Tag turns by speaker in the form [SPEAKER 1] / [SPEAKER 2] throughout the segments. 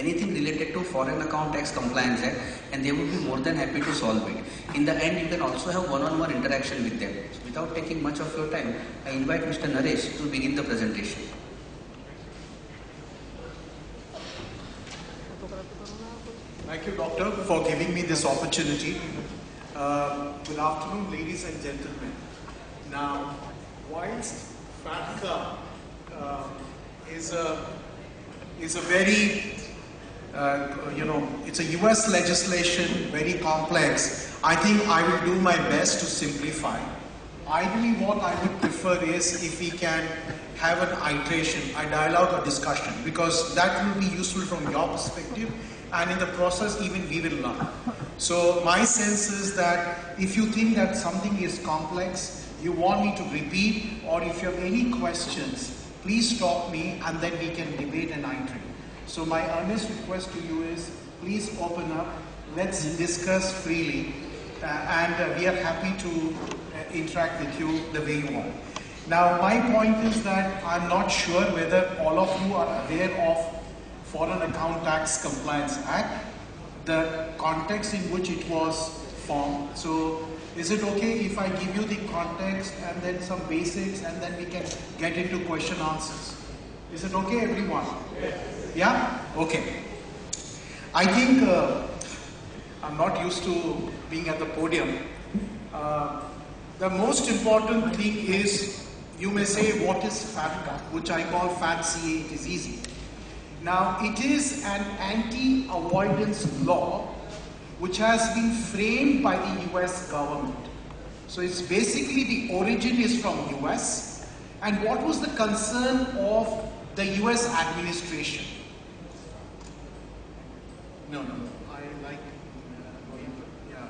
[SPEAKER 1] anything related to Foreign Account Tax Compliance Act, and they would be more than happy to solve it. In the end, you can also have one-on-one interaction with them. So without taking much of your time, I invite Mr. Naresh to begin the presentation.
[SPEAKER 2] Thank you, Doctor, for giving me this opportunity. Good afternoon, ladies and gentlemen. Now, whilst FATCA is a very, it's a US legislation, very complex. I think I will do my best to simplify. Ideally, what I would prefer is if we can have an iteration, a dialogue, a discussion, because that will be useful from your perspective, and in the process, even we will learn. So my sense is that if you think that something is complex, you want me to repeat, or if you have any questions, please stop me and then we can debate and iterate. So my earnest request to you is, please open up, let's discuss freely, and we are happy to interact with you the way you want. Now my point is that I'm not sure whether all of you are aware of Foreign Account Tax Compliance Act, the context in which it was formed. So is it okay if I give you the context and then some basics and then we can get into question answers? Is it okay, everyone? Yes. Yeah? Okay. I think I'm not used to being at the podium. The most important thing is, you may say, what is FATCA, which I call FATCA, it is easy. Now, it is an anti-avoidance law which has been framed by the US government. So it's basically, the origin is from US, and what was the concern of the US administration? No, I like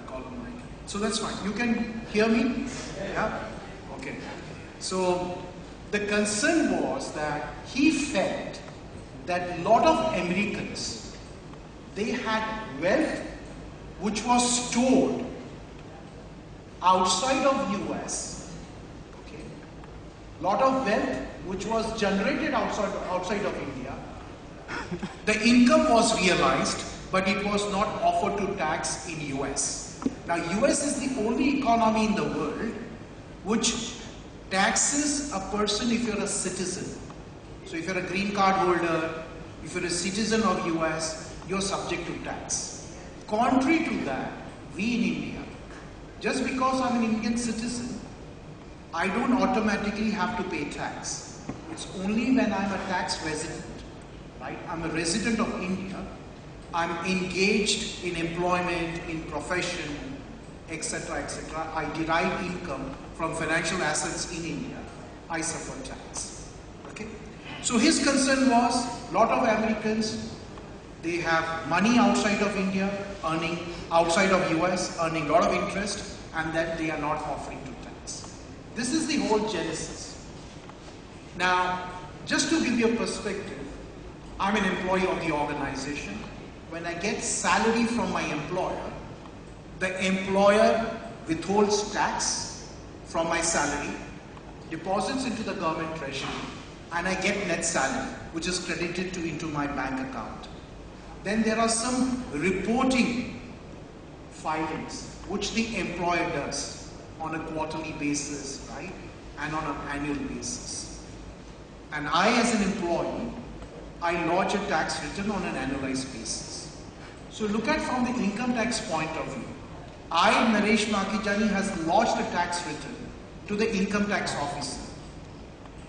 [SPEAKER 2] call on mic. So that's fine. You can hear me? Yeah? Okay. So the concern was that he felt that a lot of Americans, they had wealth which was stored outside of US, okay? Lot of wealth which was generated outside of India. The income was realized, but it was not offered to tax in US. Now US is the only economy in the world which taxes a person if you're a citizen. So if you're a green card holder, if you're a citizen of US, you're subject to tax. Contrary to that, we in India, just because I'm an Indian citizen, I don't automatically have to pay tax. It's only when I'm a tax resident, right? I'm a resident of India, I'm engaged in employment, in profession, etc., etc. I derive income from financial assets in India. I suffer tax. Okay? So his concern was, a lot of Americans, they have money outside of India, earning outside of US, earning a lot of interest, and that they are not offering to tax. This is the whole genesis. Now, just to give you a perspective, I'm an employee of the organization. When I get salary from my employer, the employer withholds tax from my salary, deposits into the government treasury, and I get net salary, which is credited into my bank account. Then there are some reporting filings, which the employer does on a quarterly basis, right? And on an annual basis. And I, as an employee, I lodge a tax return on an annualized basis. So look at from the income tax point of view. I, Naresh Makijani, has lodged a tax return to the income tax officer.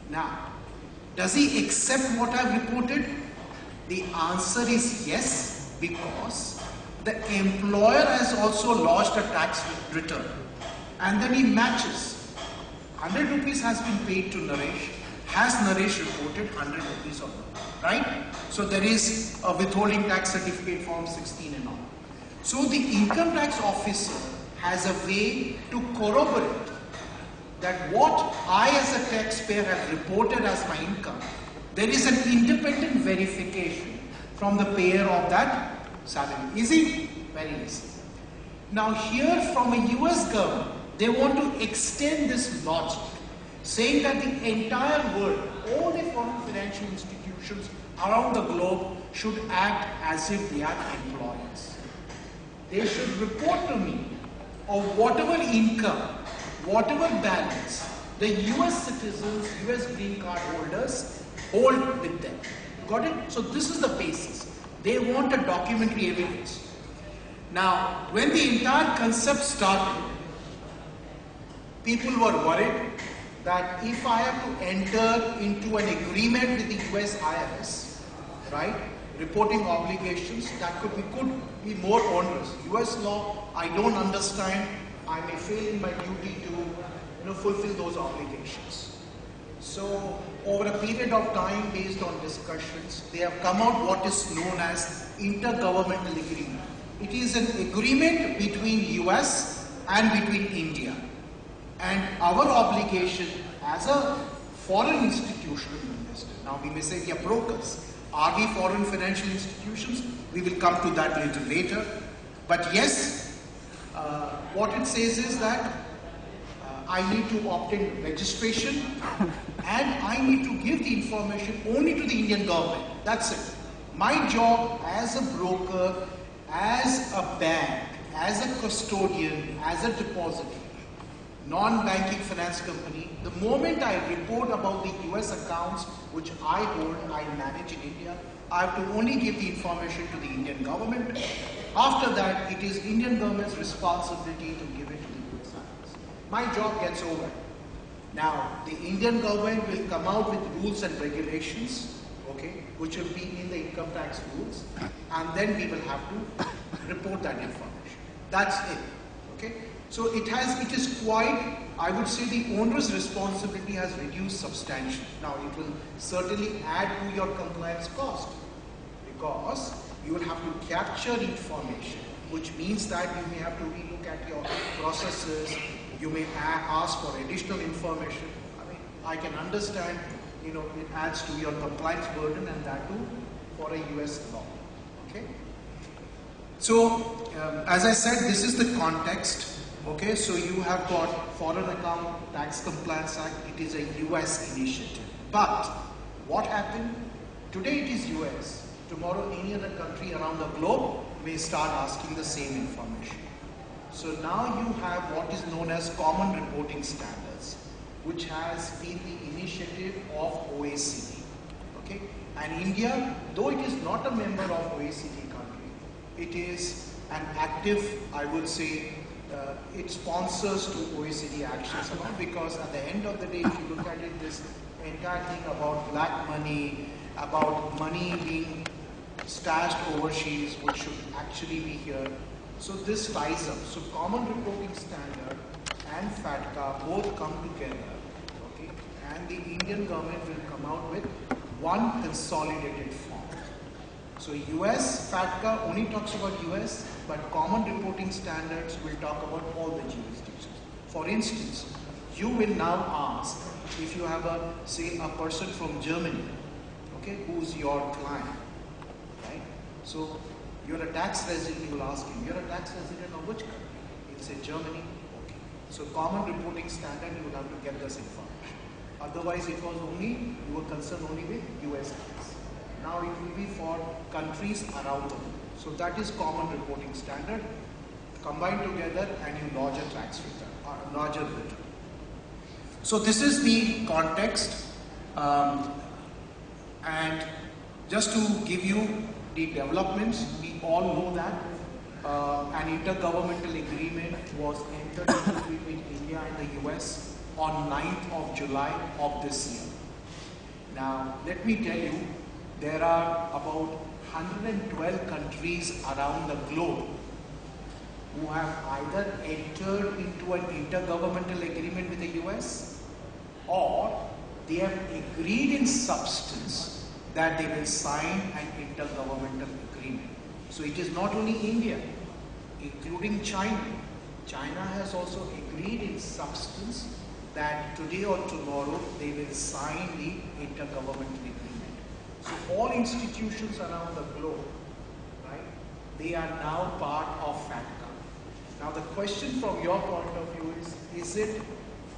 [SPEAKER 2] Now, does he accept what I've reported? The answer is yes, because the employer has also lodged a tax return. And then he matches. 100 rupees has been paid to Naresh. Has Naresh reported 100 rupees or not? Right? So there is a withholding tax certificate form 16 and all. So the income tax officer has a way to corroborate that what I as a taxpayer have reported as my income, there is an independent verification from the payer of that salary. Easy? Very easy. Now here from a US government, they want to extend this logic, saying that the entire world, all the foreign financial institutions around the globe should act as if they are employers. They should report to me of whatever income, whatever balance the US citizens, US green card holders hold with them. Got it? So this is the basis. They want a documentary evidence. Now, when the entire concept started, people were worried that if I have to enter into an agreement with the US IRS, right, reporting obligations, that could be more onerous. US law, I don't understand. I may fail in my duty to fulfill those obligations. So over a period of time, based on discussions, they have come out what is known as intergovernmental agreement. It is an agreement between US and between India. And our obligation as a foreign institutional investor, now we may say we are brokers. Are we foreign financial institutions? We will come to that little later. But yes, what it says is that I need to obtain registration and I need to give the information only to the Indian government. That's it. My job as a broker, as a bank, as a custodian, as a depository, non-banking finance company, the moment I report about the US accounts which I hold, I manage in India, I have to only give the information to the Indian government. After that, it is Indian government's responsibility to give it to the US IRS. My job gets over. Now, the Indian government will come out with rules and regulations, okay, which will be in the income tax rules, and then we will have to report that information. That's it, okay. So it is quite, I would say the owner's responsibility has reduced substantially. Now it will certainly add to your compliance cost because you will have to capture information, which means that you may have to relook at your processes, you may ask for additional information. I mean, I can understand, it adds to your compliance burden, and that too for a US law, okay. So as I said, this is the context. Okay, so you have got Foreign Account Tax Compliance Act. It is a US initiative. But what happened? Today it is US. Tomorrow any other country around the globe may start asking the same information. So now you have what is known as Common Reporting Standards, which has been the initiative of OECD. Okay, and India, though it is not a member of OECD country, it is an active, I would say, it sponsors to OECD actions around, because at the end of the day, if you look at it, this entire thing about black money, about money being stashed overseas, which should actually be here. So this ties up. So Common Reporting Standard and FATCA both come together, okay, and the Indian government will come out with one consolidated form. So US FATCA only talks about US, but Common Reporting Standards will talk about all the jurisdictions. For instance, you will now ask if you have say a person from Germany, okay, who's your client, right? So you're a tax resident, you will ask him, you're a tax resident of which country? He'll say Germany, okay. So Common Reporting Standard, you will have to get this information. Otherwise, it was only, you were concerned only with US tax. Now it will be for countries around the world. So that is Common Reporting Standard, combined together, and you lodge a tax return, or lodge a return. So this is the context, and just to give you the developments, we all know that an intergovernmental agreement was entered into between India and the US on 9th of July of this year. Now, let me tell you, there are about 112 countries around the globe who have either entered into an intergovernmental agreement with the US, or they have agreed in substance that they will sign an intergovernmental agreement. So it is not only India, including China. China has also agreed in substance that today or tomorrow they will sign the intergovernmental agreement. So all institutions around the globe, right, they are now part of FATCA. Now the question from your point of view is it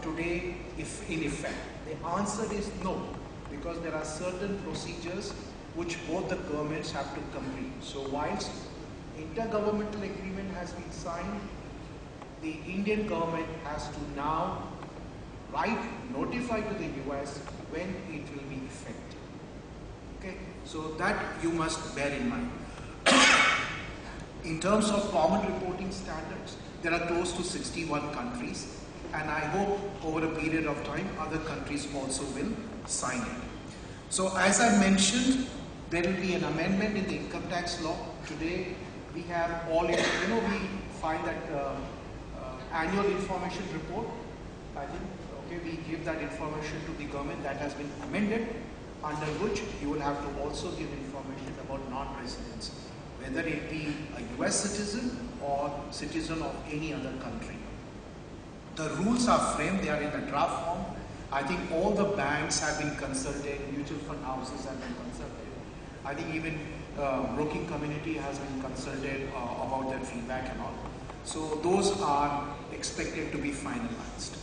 [SPEAKER 2] today in effect? The answer is no, because there are certain procedures which both the governments have to complete. So whilst intergovernmental agreement has been signed, the Indian government has to now notify to the US when it will be effective. Okay, so that you must bear in mind. In terms of common reporting standards, there are close to 61 countries, and I hope over a period of time other countries also will sign it. So as I mentioned, there will be an amendment in the income tax law. Today we have all, we find that annual information report, I think, okay, we give that information to the government. That has been amended, under which you will have to also give information about non-residents, whether it be a US citizen or citizen of any other country. The rules are framed, they are in the draft form. I think all the banks have been consulted, mutual fund houses have been consulted. I think even broking community has been consulted about their feedback and all. So those are expected to be finalized.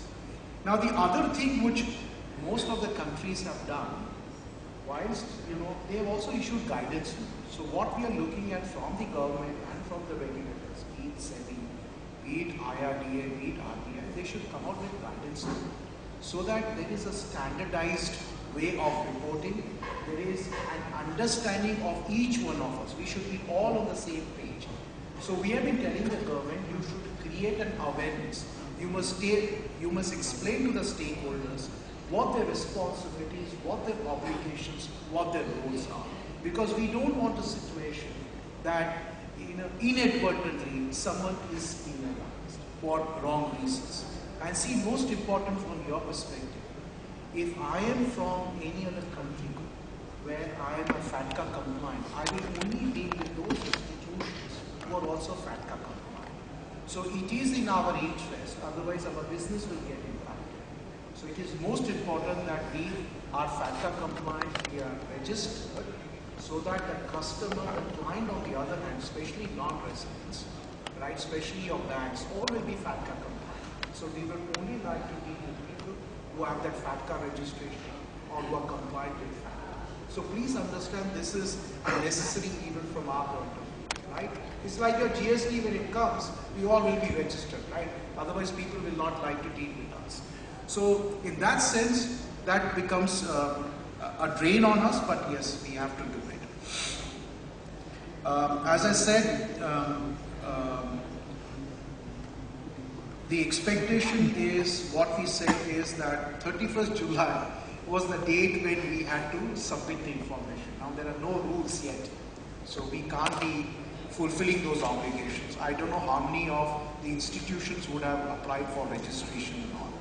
[SPEAKER 2] Now the other thing which most of the countries have done, whilst they have also issued guidance. So what we are looking at from the government and from the regulators, be it SEBI, be it IRDA, be it RBI, they should come out with guidance so that there is a standardized way of reporting. There is an understanding of each one of us. We should be all on the same page. So we have been telling the government, you should create an awareness. You must explain to the stakeholders what their responsibilities, what their obligations, what their roles are. Because we don't want a situation that inadvertently someone is penalized for wrong reasons. And see, most important from your perspective, if I am from any other country where I am a FATCA compliant, I will only deal with those institutions who are also FATCA compliant. So it is in our interest, otherwise our business will get impacted. So it is most important that we are FATCA compliant, we are registered, so that the customer, the client on the other hand, especially non-residents, right, especially your banks, all will be FATCA compliant. So we will only like to deal with people who have that FATCA registration or who are compliant with FATCA. So please understand this is necessary even from our point of view, right? It's like your GST when it comes, we all will be registered, right? Otherwise people will not like to deal with us. So in that sense, that becomes a drain on us, but yes, we have to do it. As I said, the expectation is, what we say is that 31st July was the date when we had to submit the information. Now there are no rules yet, so we can't be fulfilling those obligations. I don't know how many of the institutions would have applied for registration and all.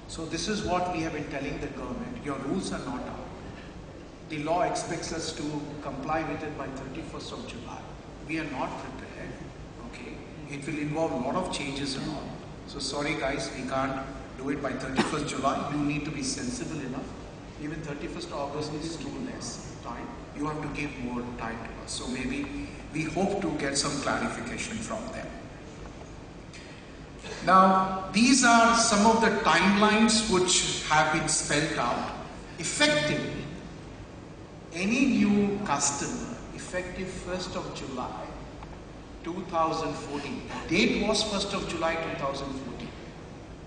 [SPEAKER 2] So this is what we have been telling the government, your rules are not out. The law expects us to comply with it by 31st of July. We are not prepared, okay? It will involve a lot of changes and all. So sorry guys, we can't do it by 31st July. You need to be sensible enough. Even 31st August is too less time. You have to give more time to us. So maybe we hope to get some clarification from them. Now, these are some of the timelines which have been spelled out. Effectively, any new customer, effective 1st of July 2014, the date was 1st of July 2014.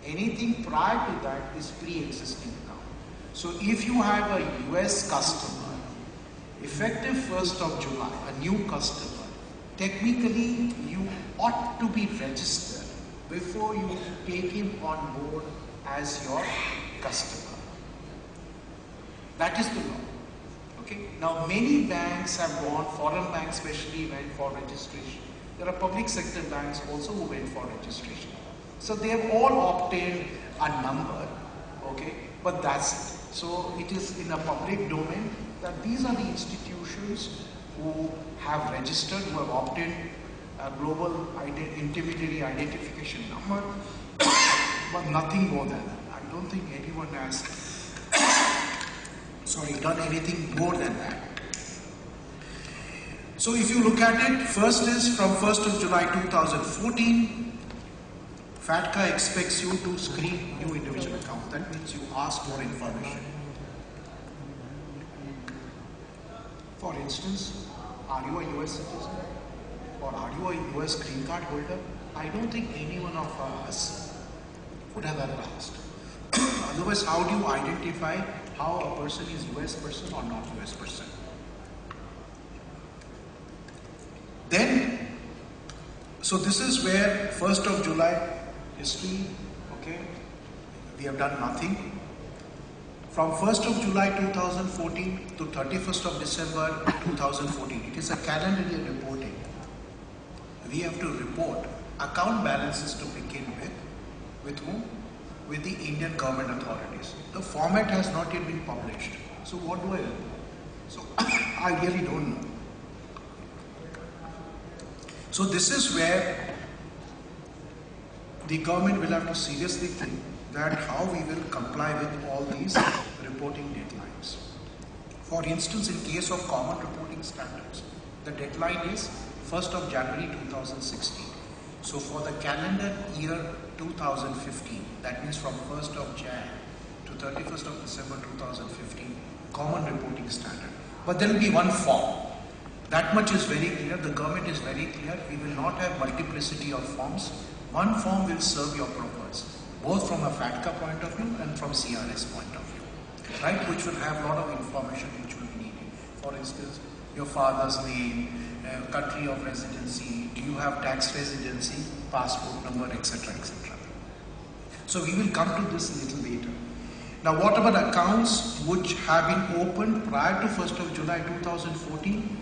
[SPEAKER 2] Anything prior to that is pre-existing now. So if you have a US customer, effective 1st of July, a new customer, technically you ought to be registered before you take him on board as your customer. That is the law. Okay. Now many banks have gone, foreign banks especially went for registration. There are public sector banks also who went for registration. So they have all obtained a number, okay, but that's it. So it is in a public domain that these are the institutions who have registered, who have obtained a global intermediary identification number, but nothing more than that. I don't think anyone has done anything more than that. So if you look at it, first is from 1st of July 2014, FATCA expects you to screen new individual accounts. That means you ask for information. For instance, are you a US citizen? Or are you a US green card holder? I don't think any one of us would have ever asked. Otherwise, how do you identify how a person is US person or not US person? Then, so this is where 1st of July history, okay, we have done nothing. From 1st of July 2014 to 31st of December 2014, it is a calendar year reporting. We have to report account balances to begin with whom? With the Indian government authorities. The format has not yet been published. So what do I do? So I really don't know. So this is where the government will have to seriously think that how we will comply with all these reporting deadlines. For instance, in case of common reporting standards, the deadline is 1st of January 2016. So for the calendar year 2015, that means from 1st of Jan to 31st of December 2015, common reporting standard. But there will be one form. That much is very clear. The government is very clear. We will not have multiplicity of forms. One form will serve your purpose, both from a FATCA point of view and from CRS point of view, right? Which will have a lot of information which will be needed. For instance, your father's name, country of residency, do you have tax residency, passport number, etc., etc. So we will come to this a little later. Now, what about accounts which have been opened prior to 1st of July 2014?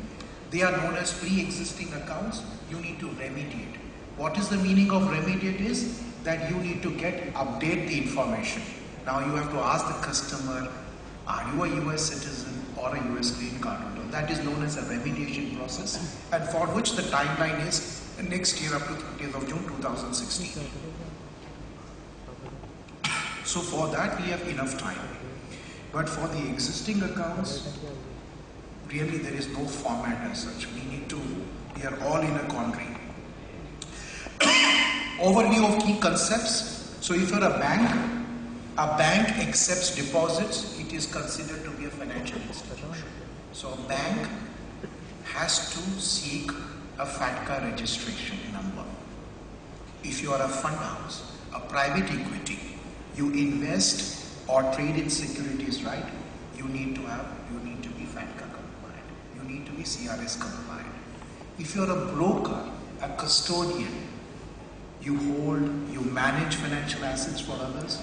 [SPEAKER 2] They are known as pre-existing accounts. You need to remediate. What is the meaning of remediate is that you need to update the information. Now you have to ask the customer, are you a US citizen or a US green card holder? That is known as a remediation process, and for which the timeline is next year up to 30th of June 2016. So for that we have enough time. But for the existing accounts, really there is no format as such. We are all in a quandary. Overview of key concepts. So if you're a bank accepts deposits, it is considered to be a financial institution. So a bank has to seek a FATCA registration number. If you are a fund house, a private equity, you invest or trade in securities, right? You need to be FATCA compliant. You need to be CRS compliant. If you're a broker, a custodian, you manage financial assets for others,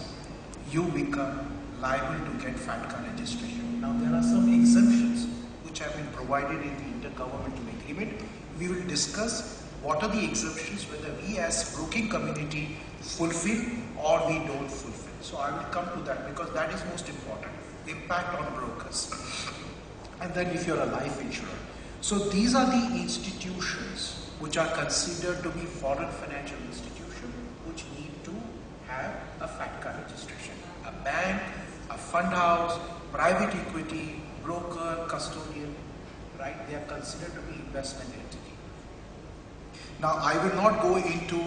[SPEAKER 2] you become liable to get FATCA registration. Now there are some exemptions which have been provided in the intergovernmental agreement. We will discuss what are the exemptions, whether we as broking community fulfill or we don't fulfill. So I will come to that because that is most important. Impact on brokers. And then if you're a life insurer. So these are the institutions which are considered to be foreign financial institutions which need to have a FATCA registration. A bank, a fund house, private equity, broker, custodian, right? They are considered to be investment entity. Now I will not go into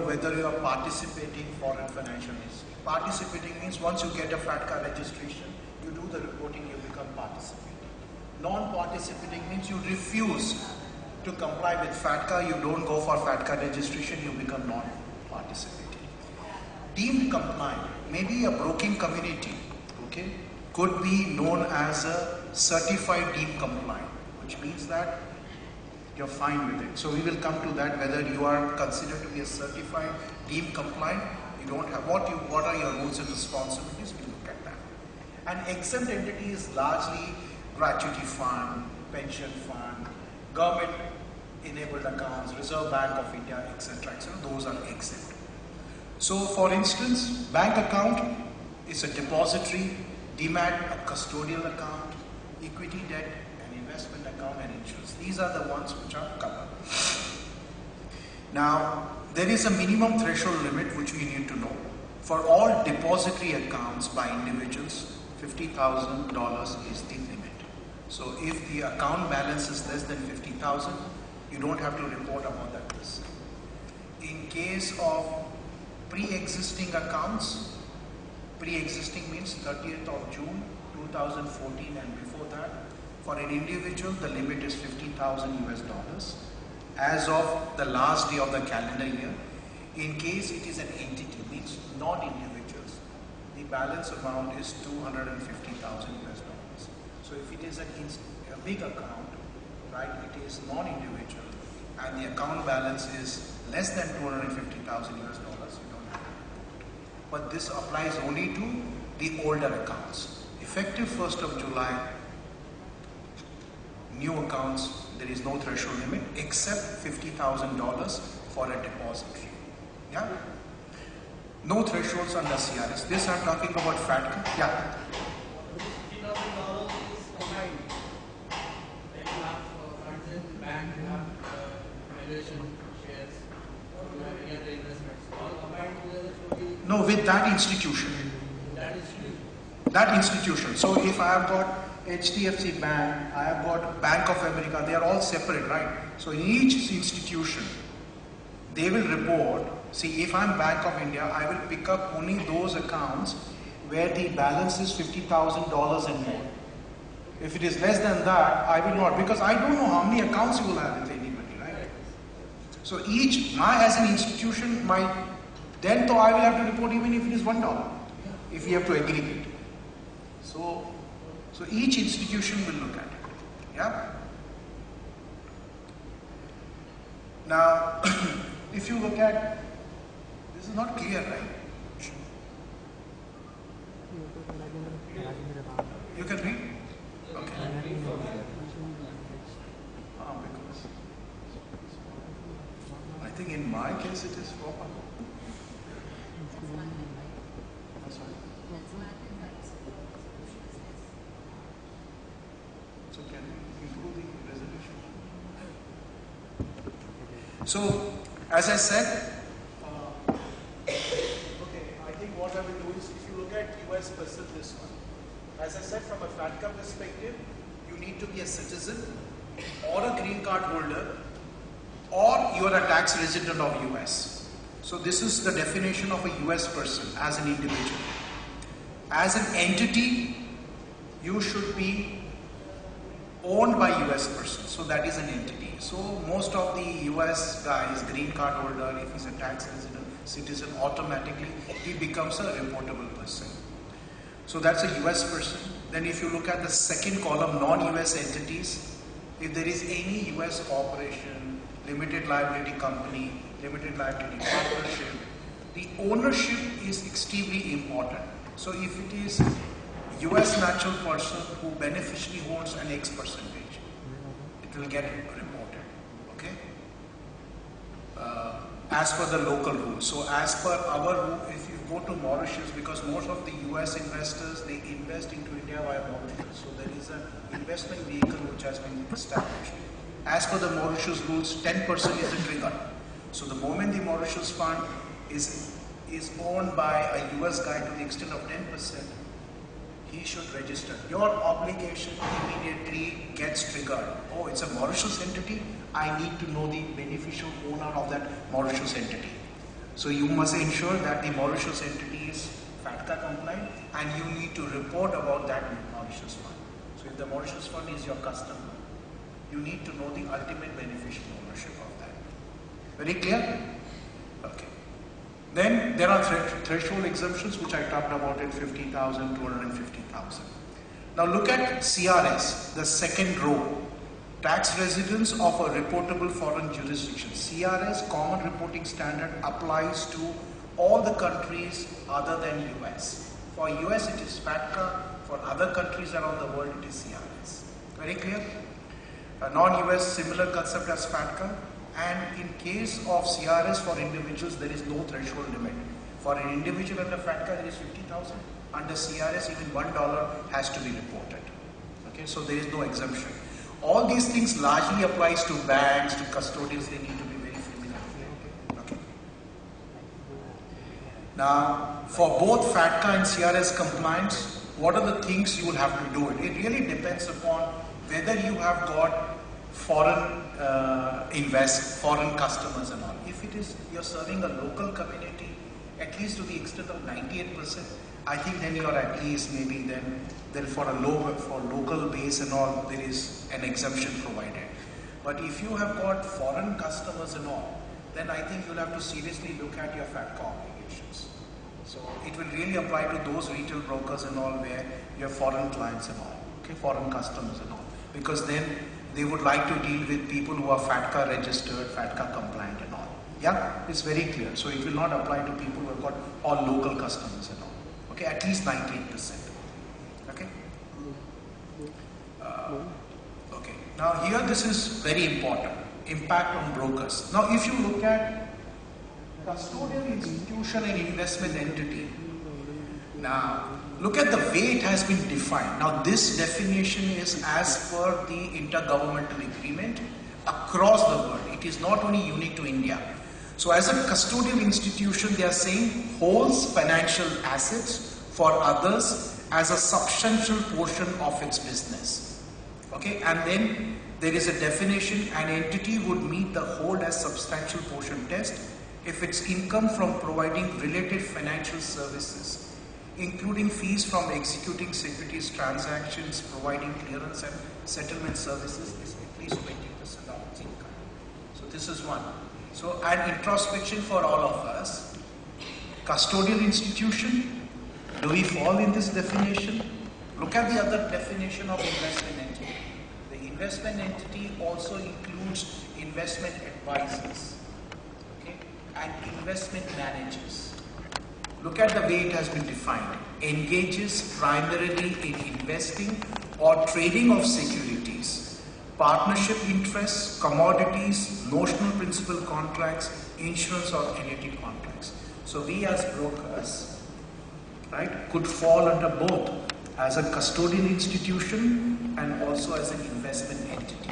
[SPEAKER 2] whether you are participating foreign financial institution. Participating means once you get a FATCA registration, you do the reporting, you become participating. Non-participating means you refuse to comply with FATCA, you don't go for FATCA registration, you become non-participating. Deemed compliant, maybe a broking community, okay, could be known as a certified deemed compliant, which means that you're fine with it. So we will come to that, whether you are considered to be a certified deemed compliant, you don't have, what are your rules and responsibilities, we look at that. An exempt entity is largely gratuity fund, pension fund, government enabled accounts, Reserve Bank of India, etc., etc. Those are exempt. So for instance, bank account is a depository, demat a custodial account, equity debt, an investment account, and insurance. These are the ones which are covered. Now, there is a minimum threshold limit which we need to know. For all depository accounts by individuals, $50,000 is the limit. So if the account balance is less than $50,000, you don't have to report about that risk. In case of pre-existing accounts, pre-existing means 30th of June 2014 and before that, For an individual, the limit is 50,000 US dollars as of the last day of the calendar year. In case it is an entity, means not individuals, the balance amount is 250,000 US dollars. So if it is a big account, right, it is non-individual, and the account balance is less than 250,000 US dollars, you don't have to report. But this applies only to the older accounts. Effective 1st of July, new accounts, there is no threshold limit except $50,000 for a depository. Yeah? No thresholds under CRS. This I'm talking about FATCA. Yeah.
[SPEAKER 3] $50,000 is combined. Like you have funds in bank, you have valuation shares, you have any other investments. All combined together should be.
[SPEAKER 2] No, with that institution.
[SPEAKER 3] That is true.
[SPEAKER 2] That institution. So if I have got HDFC Bank, I have got Bank of America, they are all separate, right? So in each institution, they will report, see if I'm Bank of India, I will pick up only those accounts where the balance is $50,000 and more. If it is less than that, I will not, because I don't know how many accounts you will have with anybody, right? So each, as an institution, then though I will have to report even if it is $1, if we have to aggregate. So each institution will look at it. Yeah? Now, if you look at, this is not clear, right? You can read? Okay. Because I think in my case it is proper. That's right. So can we improve the resolution? So, as I said, okay, I think what I will do is, if you look at US versus this one, as I said, from a FATCA perspective, you need to be a citizen or a green card holder, or you are a tax resident of US. So this is the definition of a US person as an individual. As an entity, you should be owned by US person, so that is an entity. So most of the US guys, green card holder, if he's a tax resident, citizen, automatically he becomes a reportable person. So that's a US person. Then if you look at the second column, non-US entities, if there is any US corporation, limited liability company, limited liability partnership, the ownership is extremely important. So if it is US natural person who beneficially owns an X percentage, it will get reported. Okay? As per the local rules. So as per our rule, if you go to Mauritius, because most of the US investors, they invest into India via Mauritius. So there is an investment vehicle which has been established. As per the Mauritius rules, 10% is the trigger. So the moment the Mauritius fund is owned by a US guy to the extent of 10%, he should register. Your obligation immediately gets triggered. Oh, it's a Mauritius entity. I need to know the beneficial owner of that Mauritius entity. So you must ensure that the Mauritius entity is FATCA compliant, and you need to report about that Mauritius fund. So if the Mauritius fund is your customer, you need to know the ultimate beneficial ownership of that. Very clear? Okay. Then there are threshold exemptions, which I talked about it, 50,000, 250,000. Now look at CRS, the second row. Tax residents of a reportable foreign jurisdiction. CRS, Common Reporting Standard, applies to all the countries other than US. For US it is FATCA, for other countries around the world it is CRS. Very clear? Non-US, similar concept as FATCA. And in case of CRS for individuals, there is no threshold limit. For an individual under FATCA, there is 50,000. Under CRS, even $1 has to be reported. Okay, so there is no exemption. All these things largely applies to banks, to custodians. They need to be very familiar. Okay. Now, for both FATCA and CRS compliance, what are the things you will have to do? It really depends upon whether you have got foreign foreign customers and all. If it is you're serving a local community, at least to the extent of 98%, I think then you're at ease. Maybe then for local base and all, there is an exemption provided. But if you have got foreign customers and all, then I think you'll have to seriously look at your FATCA obligations. So it will really apply to those retail brokers and all where you have foreign clients and all, okay, foreign customers and all, because then they would like to deal with people who are FATCA registered, FATCA compliant and all. Yeah, it's very clear. So it will not apply to people who have got all local customers and all. Okay, at least 98%. Okay. Okay. Now here this is very important. Impact on brokers. Now if you look at custodial institution and investment entity, now look at the way it has been defined. Now this definition is as per the intergovernmental agreement across the world. It is not only unique to India. So as a custodial institution, they are saying holds financial assets for others as a substantial portion of its business. Okay, and then there is a definition: an entity would meet the hold as substantial portion test if its income from providing related financial services, including fees from executing securities transactions, providing clearance and settlement services, is at least 20% of its income. So this is one. So an introspection for all of us. Custodial institution, do we fall in this definition? Look at the other definition of investment entity. The investment entity also includes investment advisors, okay, and investment managers. Look at the way it has been defined. Engages primarily in investing or trading of securities, partnership interests, commodities, notional principal contracts, insurance or annuity contracts. So we as brokers, right, could fall under both as a custodian institution and also as an investment entity.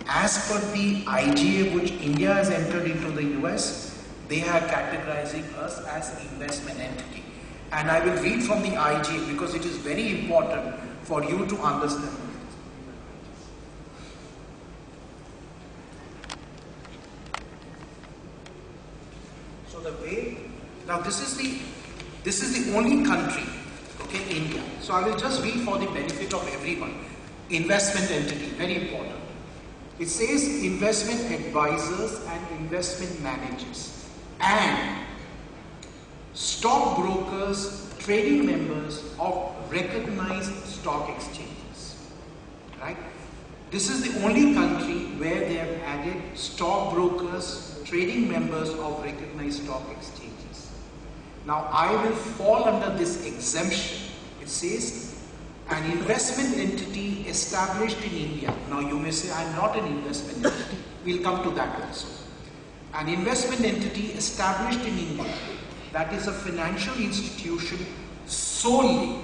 [SPEAKER 2] As per the IGA which India has entered into the US, they are categorizing us as investment entity. And I will read from the IGA because it is very important for you to understand. So the way, now this is the only country, okay, India. So I will just read for the benefit of everyone. Investment entity, very important. It says investment advisors and investment managers and stockbrokers, trading members of recognized stock exchanges, right? This is the only country where they have added stockbrokers, trading members of recognized stock exchanges. Now I will fall under this exemption. It says an investment entity established in India. Now you may say, I am not an investment entity. We'll come to that also. An investment entity established in India, that is a financial institution solely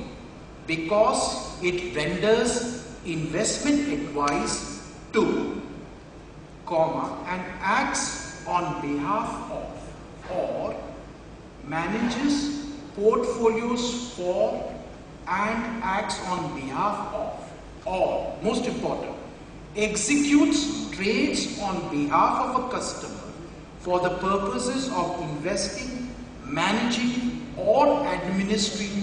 [SPEAKER 2] because it renders investment advice to, and acts on behalf of or manages portfolios for and acts on behalf of, or most important, executes trades on behalf of a customer for the purposes of investing, managing or administering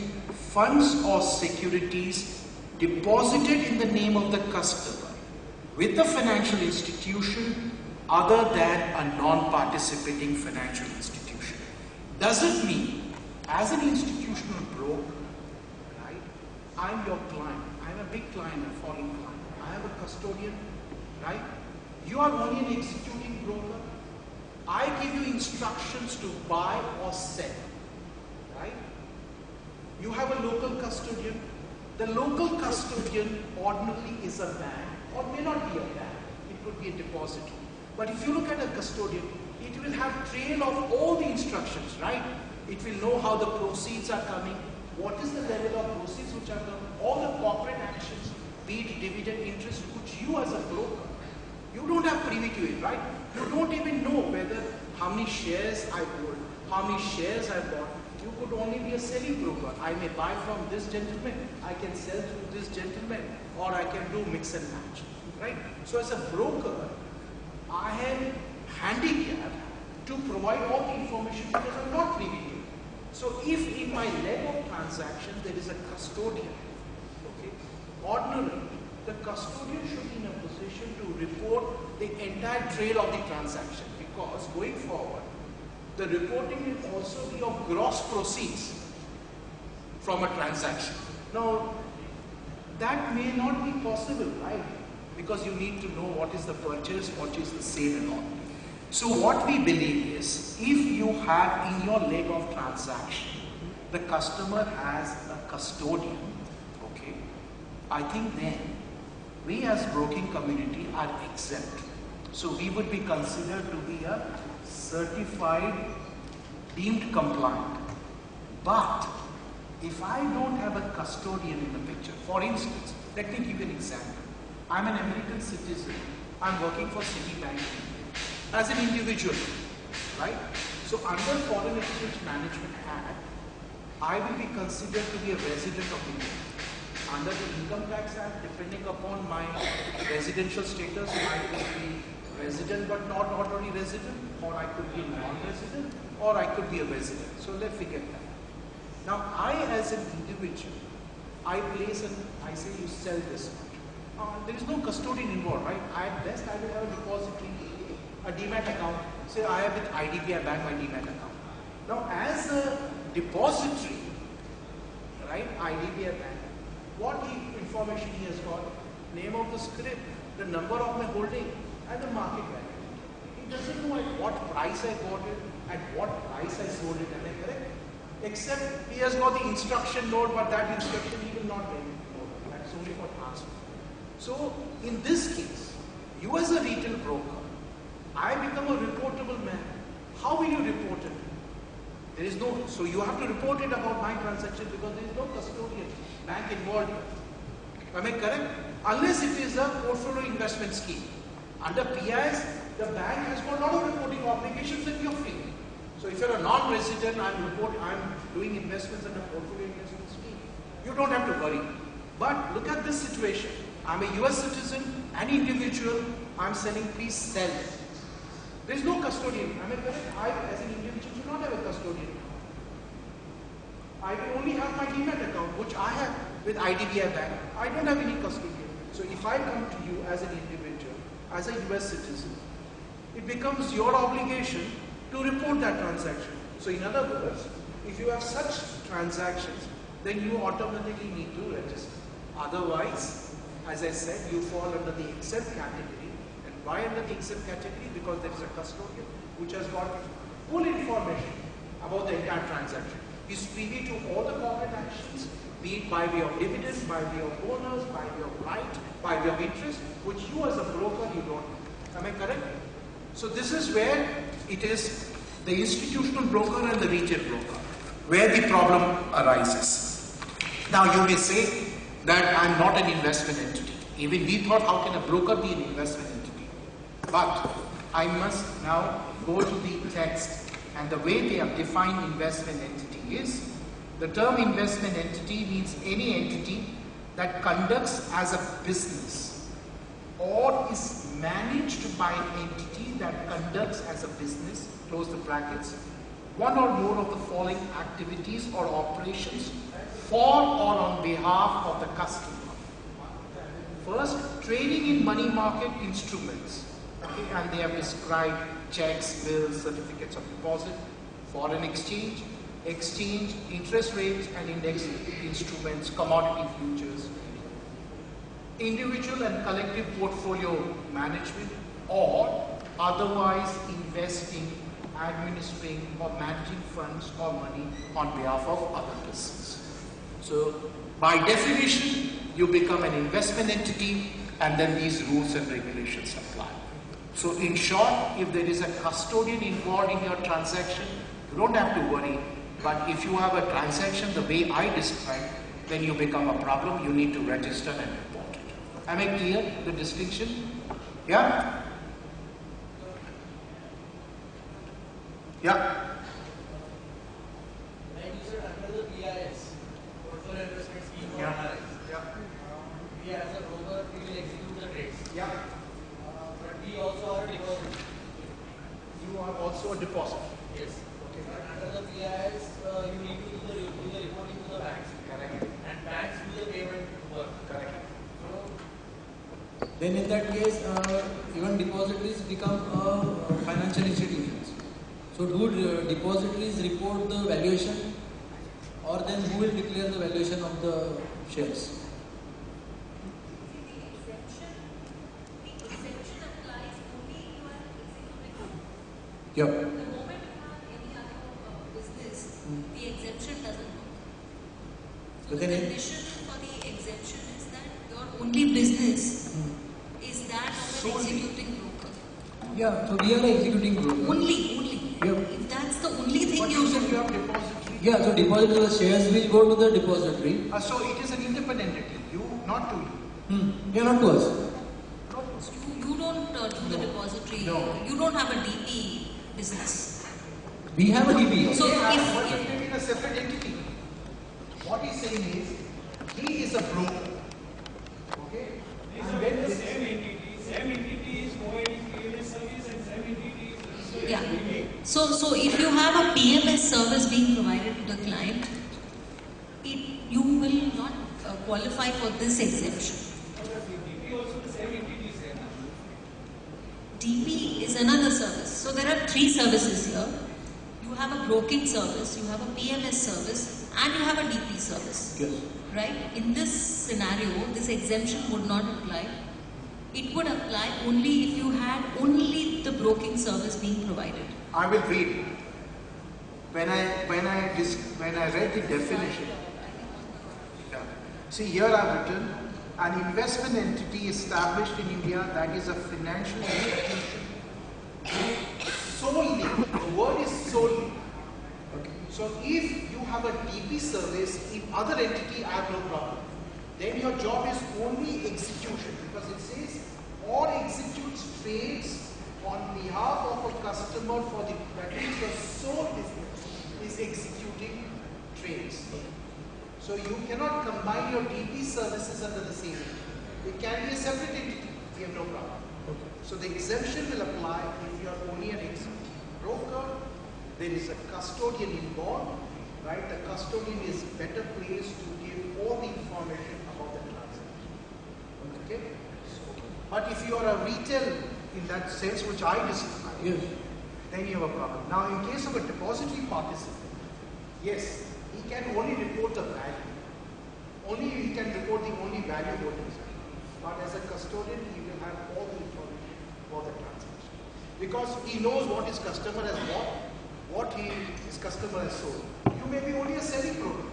[SPEAKER 2] funds or securities deposited in the name of the customer with the financial institution other than a non-participating financial institution. Does it mean, as an institutional broker, right, I'm your client, I'm a big client, a foreign client, I have a custodian, right? You are only an executing broker. I give you instructions to buy or sell, right? You have a local custodian. The local custodian ordinarily is a bank or may not be a bank. It could be a depository. But if you look at a custodian, it will have trail of all the instructions, right? It will know how the proceeds are coming, what is the level of proceeds which are coming, all the corporate actions, be it dividend interest, which you as a broker, you don't have privy to it, right? You don't even know whether how many shares I hold, how many shares I bought. You could only be a selling broker. I may buy from this gentleman, I can sell through this gentleman, or I can do mix and match, right? So as a broker, I am handicapped to provide all the information because I'm not privy to it. So if in my leg of transaction, there is a custodian. Okay? Ordinarily, the custodian should be in a position to report the entire trail of the transaction, because going forward, the reporting will also be of gross proceeds from a transaction. Now, that may not be possible, right? Because you need to know what is the purchase, what is the sale and all. So what we believe is, if you have in your leg of transaction, the customer has a custodian, okay, I think then we as broking community are exempt. So we would be considered to be a certified, deemed compliant. But if I don't have a custodian in the picture, for instance, let me give you an example. I'm an American citizen. I'm working for Citibank as an individual, right? So under Foreign Exchange Management Act, I will be considered to be a resident of India. Under the Income Tax Act, depending upon my residential status, I could be resident but not ordinary resident, or I could be a non-resident, or I could be a resident. So let's forget that. Now, I as an individual, I say you sell this much. There is no custodian involved, right? At best, I will have a depository, a demat account. Say I have with IDBI Bank my demat account. Now, as a depository, right, IDBI Bank, what information he has got? Name of the script, the number of my holding, and the market value. He doesn't know at what price I bought it, at what price I sold it, am I correct? Except he has got the instruction note, but that instruction he will not make note. That's only for transfer. So, in this case, you as a retail broker, I become a reportable man. How will you report it? There is no, so you have to report it about my transaction because there is no custodian bank involved. Am I correct? Unless it is a portfolio investment scheme. Under PIS, the bank has got a lot of reporting obligations and you're free. So if you're a non-resident, I'm doing investments in a portfolio investment scheme. You don't have to worry. But look at this situation. I'm a US citizen, an individual, I'm selling, please sell. There is no custodian. Am I correct? I, as an individual, do not have a custodian. I will only have my demat account, which I have with IDBI Bank. I don't have any custodian. So if I come to you as an individual, as a US citizen, it becomes your obligation to report that transaction. So in other words, if you have such transactions, then you automatically need to register. Otherwise, as I said, you fall under the exempt category. And why under the exempt category? Because there is a custodian which has got full information about the entire transaction. He is privy to all the corporate actions, be it by way of dividend, by way of bonus, by way of right, by way of interest, which you as a broker, you don't know. Am I correct? So this is where it is the institutional broker and the retail broker, where the problem arises. Now you may say that I'm not an investment entity. Even we thought, how can a broker be an investment entity? But I must now go to the text, and the way they have defined investment entity is, the term investment entity means any entity that conducts as a business or is managed by an entity that conducts as a business, close the brackets, one or more of the following activities or operations for or on behalf of the customer. First, trading in money market instruments, okay, and they have described checks, bills, certificates of deposit, foreign exchange, interest rates and index instruments, commodity futures, individual and collective portfolio management, or otherwise investing, administering or managing funds or money on behalf of other persons. So by definition, you become an investment entity and then these rules and regulations apply. So in short, if there is a custodian involved in your transaction, you don't have to worry. But if you have a transaction the way I described, then you become a problem. You need to register and report it. Am I clear, the distinction? Yeah? Yeah?
[SPEAKER 3] When you said under the PIS, portfolio investment scheme or
[SPEAKER 2] Yeah.
[SPEAKER 3] RIS,
[SPEAKER 2] Yeah.
[SPEAKER 3] we as a broker, we will execute the trades.
[SPEAKER 2] Yeah.
[SPEAKER 3] But we also are a deposit.
[SPEAKER 2] You are also a deposit.
[SPEAKER 3] Yes. But under the PIS, you need to do the reporting to the banks.
[SPEAKER 2] Correct.
[SPEAKER 3] And banks do the payment work.
[SPEAKER 2] Correct.
[SPEAKER 4] Then in that case, even depositories become financial institutions. So do depositories report the valuation, or then who will declare the valuation of the shares?
[SPEAKER 5] The exemption applies only if you are executing.
[SPEAKER 4] Yeah.
[SPEAKER 5] The moment you have any other business, the exemption doesn't work. So
[SPEAKER 4] But
[SPEAKER 5] the
[SPEAKER 4] then
[SPEAKER 5] condition for the exemption is that your only business is that of an executing broker.
[SPEAKER 4] Yeah, so we are an executing broker.
[SPEAKER 5] Only.
[SPEAKER 4] Yeah.
[SPEAKER 5] If that's the only thing
[SPEAKER 2] But
[SPEAKER 5] you
[SPEAKER 2] you said
[SPEAKER 5] do.
[SPEAKER 2] you have depository.
[SPEAKER 4] Yeah, so depository, the shares will go to the depository.
[SPEAKER 2] So it is an independent entity. You, not to you.
[SPEAKER 4] Yeah, not to us.
[SPEAKER 5] You don't do the depository.
[SPEAKER 2] No.
[SPEAKER 5] You don't have a DP business.
[SPEAKER 4] We have a DP.
[SPEAKER 5] So
[SPEAKER 2] But
[SPEAKER 5] if
[SPEAKER 2] it in a separate entity. What he's saying is, he is a broker. Okay?
[SPEAKER 6] These
[SPEAKER 2] And
[SPEAKER 6] are
[SPEAKER 2] when
[SPEAKER 6] the
[SPEAKER 2] this-
[SPEAKER 6] same entity. Same entity is providing PMS service and same entity is
[SPEAKER 5] Yeah. So if you have a PMS service being provided to the client, you will not qualify for this exemption.
[SPEAKER 6] DP also the same entity is there.
[SPEAKER 5] DP is another service. So there are three services here. You have a broking service, you have a PMS service, and you have a DP service.
[SPEAKER 4] Yes.
[SPEAKER 5] Right? In this scenario, this exemption would not apply. It would apply only if you had only the broking service being provided.
[SPEAKER 2] I will read it. When I read the definition, yeah. See here I've written an investment entity established in India that is a financial institution solely. The word is solely. Okay. So if you have a DP service in other entity, I have no problem. Then your job is only execution, because it says or executes trades on behalf of a customer for the, that means your sole business is executing trades. So you cannot combine your DP services under the same entity. It can be a separate entity. We have no problem. So the exemption will apply if you are only an broker. There is a custodian involved, right? The custodian is better placed to give all the information about the transaction. Okay? But if you are a retail in that sense, which I described,
[SPEAKER 4] Yes.
[SPEAKER 2] then you have a problem. Now, in case of a depository participant, yes, he can only report the value. He can report the only value what is. But as a custodian, he will have all the information for the transaction. Because he knows what his customer has bought, what his customer has sold. You may be only a selling broker.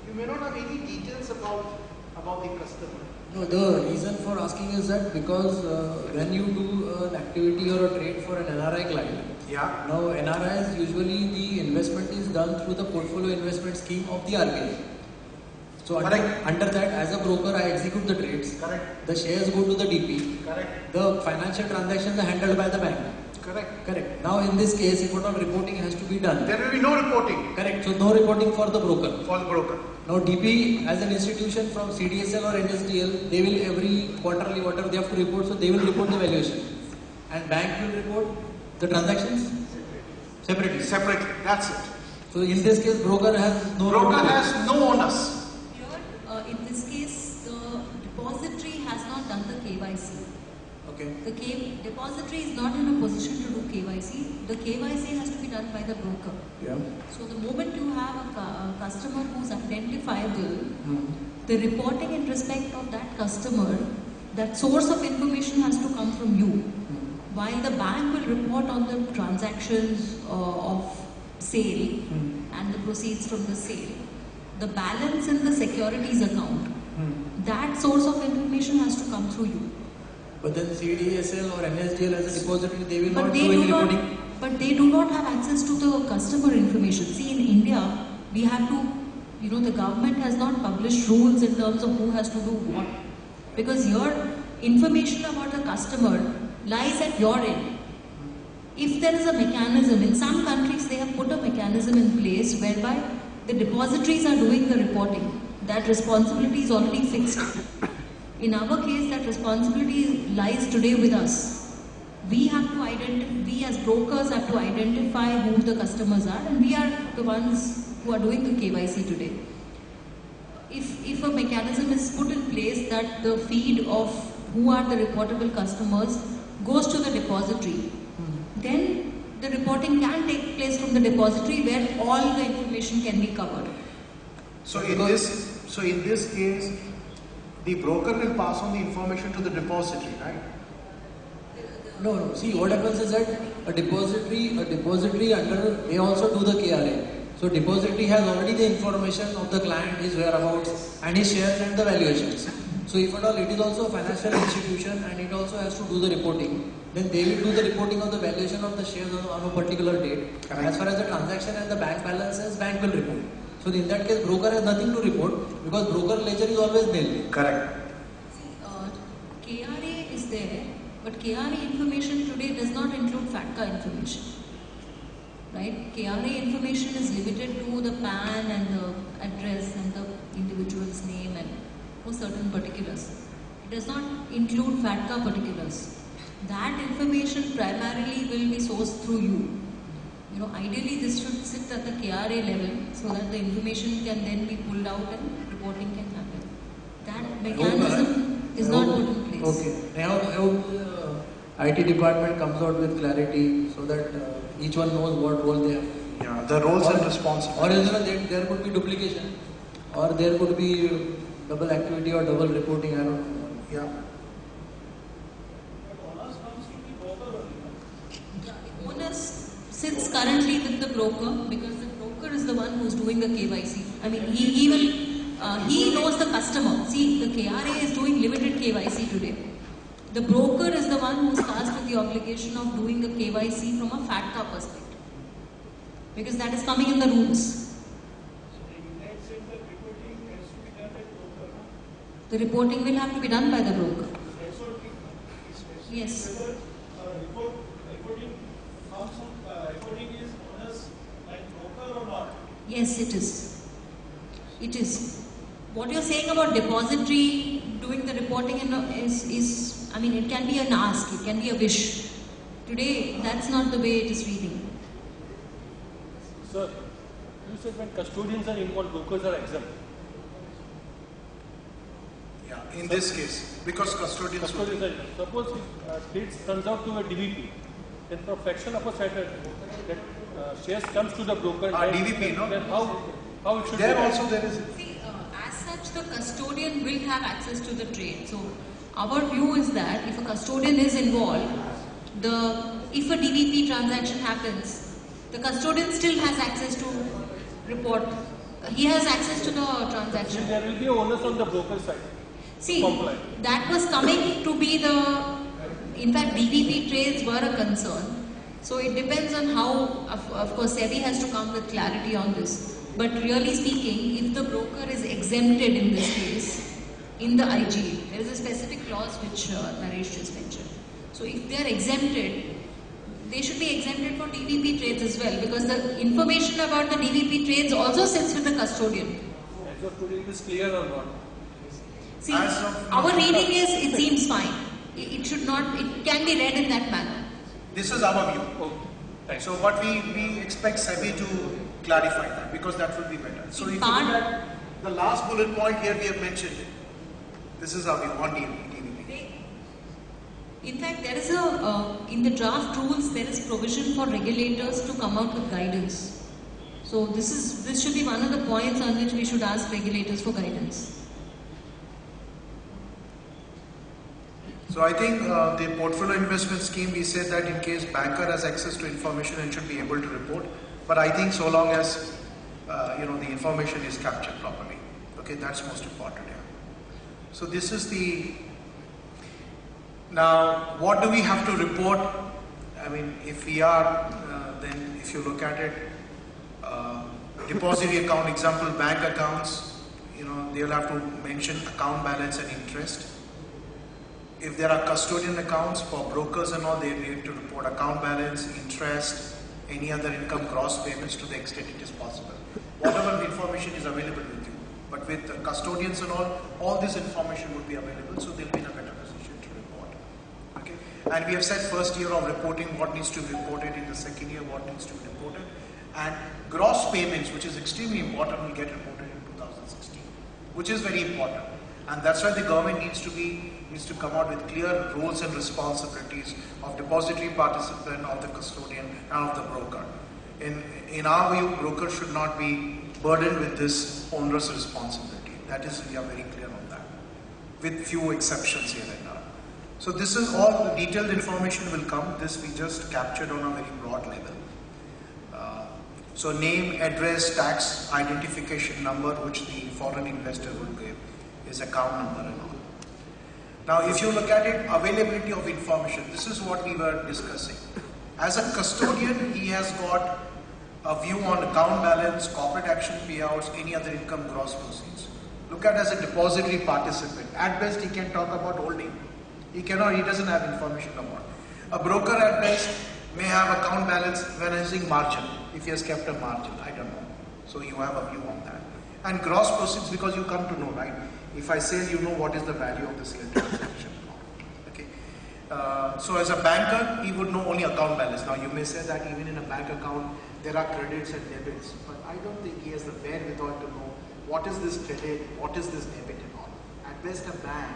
[SPEAKER 2] You may not have any details about the customer.
[SPEAKER 4] No, the reason for asking is that because when you do an activity or a trade for an NRI client,
[SPEAKER 2] Yeah.
[SPEAKER 4] now NRIs usually the investment is done through the portfolio investment scheme of the RBI. So under that, as a broker, I execute the trades.
[SPEAKER 2] Correct.
[SPEAKER 4] The shares go to the DP.
[SPEAKER 2] Correct.
[SPEAKER 4] The financial transactions are handled by the bank.
[SPEAKER 2] Correct.
[SPEAKER 4] Correct. Now in this case, if what all reporting has to be done.
[SPEAKER 2] There will be no reporting
[SPEAKER 4] Correct. So no reporting for the broker.
[SPEAKER 2] for the broker.
[SPEAKER 4] Now DP as an institution from CDSL or NSDL, they will every quarterly whatever they have to report, so they will report the valuation. And bank will report the transactions separately.
[SPEAKER 2] Separately. That's it.
[SPEAKER 4] So in this case, broker has no
[SPEAKER 2] Broker
[SPEAKER 4] role to play.
[SPEAKER 2] has no onus.
[SPEAKER 5] Here, in this case, the depository has not done the KYC.
[SPEAKER 4] Okay.
[SPEAKER 5] The depository is not in a position to do KYC. The KYC has to be done by the broker.
[SPEAKER 4] Yeah.
[SPEAKER 5] So the moment you have a customer who's identifiable,
[SPEAKER 4] Hmm.
[SPEAKER 5] the reporting in respect of that customer, that source of information has to come from you. While the bank will report on the transactions of sale and the proceeds from the sale, the balance in the securities account, that source of information has to come through you.
[SPEAKER 4] But then CDSL or NSDL as a depository, they will
[SPEAKER 5] But
[SPEAKER 4] not
[SPEAKER 5] they
[SPEAKER 4] do
[SPEAKER 5] do
[SPEAKER 4] any
[SPEAKER 5] not.
[SPEAKER 4] reporting.
[SPEAKER 5] But they do not have access to the customer information. See, in India, we have to, the government has not published rules in terms of who has to do what. Because your information about the customer lies at your end. If there is a mechanism, in some countries they have put a mechanism in place whereby the depositories are doing the reporting. That responsibility is already fixed. In our case, that responsibility lies today with us. We as brokers have to identify who the customers are, and we are the ones who are doing the KYC today. if a mechanism is put in place that the feed of who are the reportable customers goes to the depository, then the reporting can take place from the depository where all the information can be covered.
[SPEAKER 2] So in this case, the broker will pass on the information to the depository, right?
[SPEAKER 4] No. See, what happens is that a depository under may also do the KRA. So depository has already the information of the client, his whereabouts, and his shares and the valuations. So if at all it is also a financial institution and it also has to do the reporting, then they will do the reporting of the valuation of the shares on a particular date.
[SPEAKER 2] Correct.
[SPEAKER 4] As far as the transaction and the bank balances, bank will report. So in that case, broker has nothing to report because broker ledger is always nil.
[SPEAKER 2] Correct.
[SPEAKER 5] See, KRA is there, but KRA information today does not include FATCA information. Right? KRA information is limited to the PAN and the address and the individual's name and for certain particulars. It does not include FATCA particulars. That information primarily will be sourced through you. You know, ideally this should sit at the KRA level so that the information can then be pulled out and reporting can happen. That mechanism is not put in place.
[SPEAKER 4] Okay. Now I hope IT department comes out with clarity so that each one knows what role they have.
[SPEAKER 2] Yeah, the roles and responsibilities.
[SPEAKER 4] Or else there could be duplication, or there could be double activity or double reporting. I don't know.
[SPEAKER 2] Yeah.
[SPEAKER 6] But onus comes to the broker only.
[SPEAKER 5] The onus sits currently with the broker because the broker is the one who is doing the KYC. I mean, he knows the customer. See, the KRA is doing limited KYC today. The broker is the one who is tasked with the obligation of doing the KYC from a FATCA perspective. Because that is coming in the rules.
[SPEAKER 6] So in that sense, the reporting has to be done by broker.
[SPEAKER 5] The reporting will have to be done by the broker.
[SPEAKER 6] That's what we
[SPEAKER 5] Yes.
[SPEAKER 6] whether reporting comes from reporting is onus like broker or not.
[SPEAKER 5] Yes, it is. It is. What you're saying about depository doing the reporting is I mean, it can be an ask, it can be a wish. Today, that's not the way it is reading.
[SPEAKER 7] Sir, you said when custodians are involved, brokers are exempt.
[SPEAKER 2] Yeah, in this case, because custodians will
[SPEAKER 7] Custodians are exempt. Suppose if trades turns out to a DVP, then for a fraction of a second, that shares comes to the broker. And
[SPEAKER 2] DVP, no?
[SPEAKER 7] Then how it should
[SPEAKER 2] there
[SPEAKER 7] be
[SPEAKER 2] also there is.
[SPEAKER 5] See, as such, the custodian will have access to the trade. So, our view is that if a custodian is involved, if a DVP transaction happens, the custodian still has access to report. He has access to the transaction.
[SPEAKER 7] There will be a onus on the broker side.
[SPEAKER 5] See,
[SPEAKER 7] Comply.
[SPEAKER 5] that was coming to be in fact, DVP trades were a concern. So it depends on how, of course, SEBI has to come with clarity on this. But really speaking, if the broker is exempted in this case, in the IGA, there is a specific clause which Naresh just mentioned. So if they are exempted, they should be exempted for DVP trades as well because the information about the DVP trades also sits with the custodian.
[SPEAKER 7] As of today, it is clear or not?
[SPEAKER 5] See,
[SPEAKER 2] As of
[SPEAKER 5] our
[SPEAKER 2] now-
[SPEAKER 5] reading is it seems fine. It should not, it can be read in that manner.
[SPEAKER 2] This is our view.
[SPEAKER 7] Okay. Thanks.
[SPEAKER 2] So, but we expect SEBI to clarify that because that will be better. So, if you look at the last bullet point here, we have mentioned it. This is our view on DVP.
[SPEAKER 5] In fact, there is in the draft rules, there is provision for regulators to come out with guidance. So this should be one of the points on which we should ask regulators for guidance.
[SPEAKER 2] So I think the portfolio investment scheme, we said that in case banker has access to information and should be able to report. But I think so long as the information is captured properly. Okay, that's most important here. So this is now what do we have to report? I mean, if we are, then if you look at it, depository account, example, bank accounts, they'll have to mention account balance and interest. If there are custodian accounts for brokers and all, they need to report account balance, interest, any other income, gross payments to the extent it is possible. Whatever information is available with you. But with custodians and all this information would be available, so they'll be in a better position to report. Okay. And we have said first year of reporting, what needs to be reported, in the second year, what needs to be reported. And gross payments, which is extremely important, will get reported in 2016. which is very important. And that's why the government needs to come out with clear roles and responsibilities of depository participant, of the custodian, and of the broker. In our view, brokers should not be burdened with this onerous responsibility. That is, we are very clear on that, with few exceptions here and there. So this is all the detailed information will come. This we just captured on a very broad level. So name, address, tax identification number, which the foreign investor will give, his account number and all. Now if you look at it, availability of information, this is what we were discussing. As a custodian, he has got a view on account balance, corporate action payouts, any other income, gross proceeds. Look at as a depository participant. At best, he can talk about holding. He doesn't have information about. A broker at best may have account balance when using margin, if he has kept a margin, I don't know. So you have a view on that. And gross proceeds, because you come to know, right? If I sell, you know what is the value of the sale transaction. Okay. So as a banker, he would know only account balance. Now you may say that even in a bank account, there are credits and debits, but I don't think he has the wherewithal to know what is this credit, what is this debit and all. At best, a bank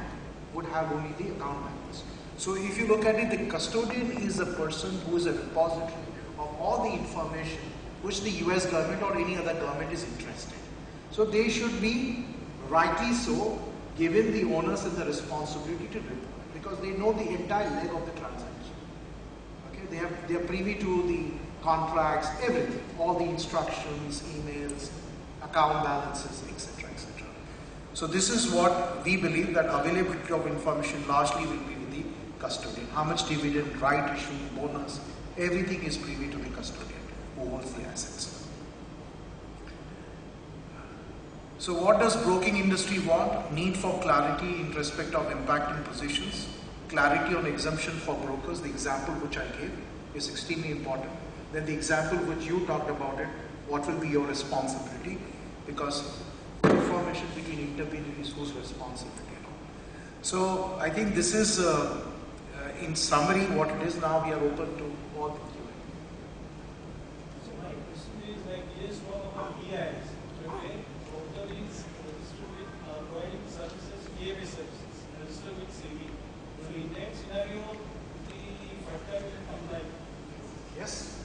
[SPEAKER 2] would have only the account balance. So if you look at it, the custodian is a person who is a repository of all the information which the US government or any other government is interested. So they should be, rightly so, given the onus and the responsibility to report, because they know the entire leg of the transaction. Okay, they are privy to the contracts, everything, all the instructions, emails, account balances, etc., etc. So this is what we believe, that availability of information largely will be with the custodian. How much dividend, right issue, bonus, everything is privy to the custodian who holds the assets. So what does broking industry want? Need for clarity in respect of impacting positions, clarity on exemption for brokers. The example which I gave is extremely important. Then the example which you talked about it, what will be your responsibility? Because information between intermediaries, whose responsibility. So I think this is, in summary, what it is. Now we are open to all the Q&A.
[SPEAKER 6] So my question is, like, yes, talk about EIs. Today, broker is registered with providing services, PMS services, registered with SEBI. So in that scenario, the factor will comply.
[SPEAKER 2] Yes,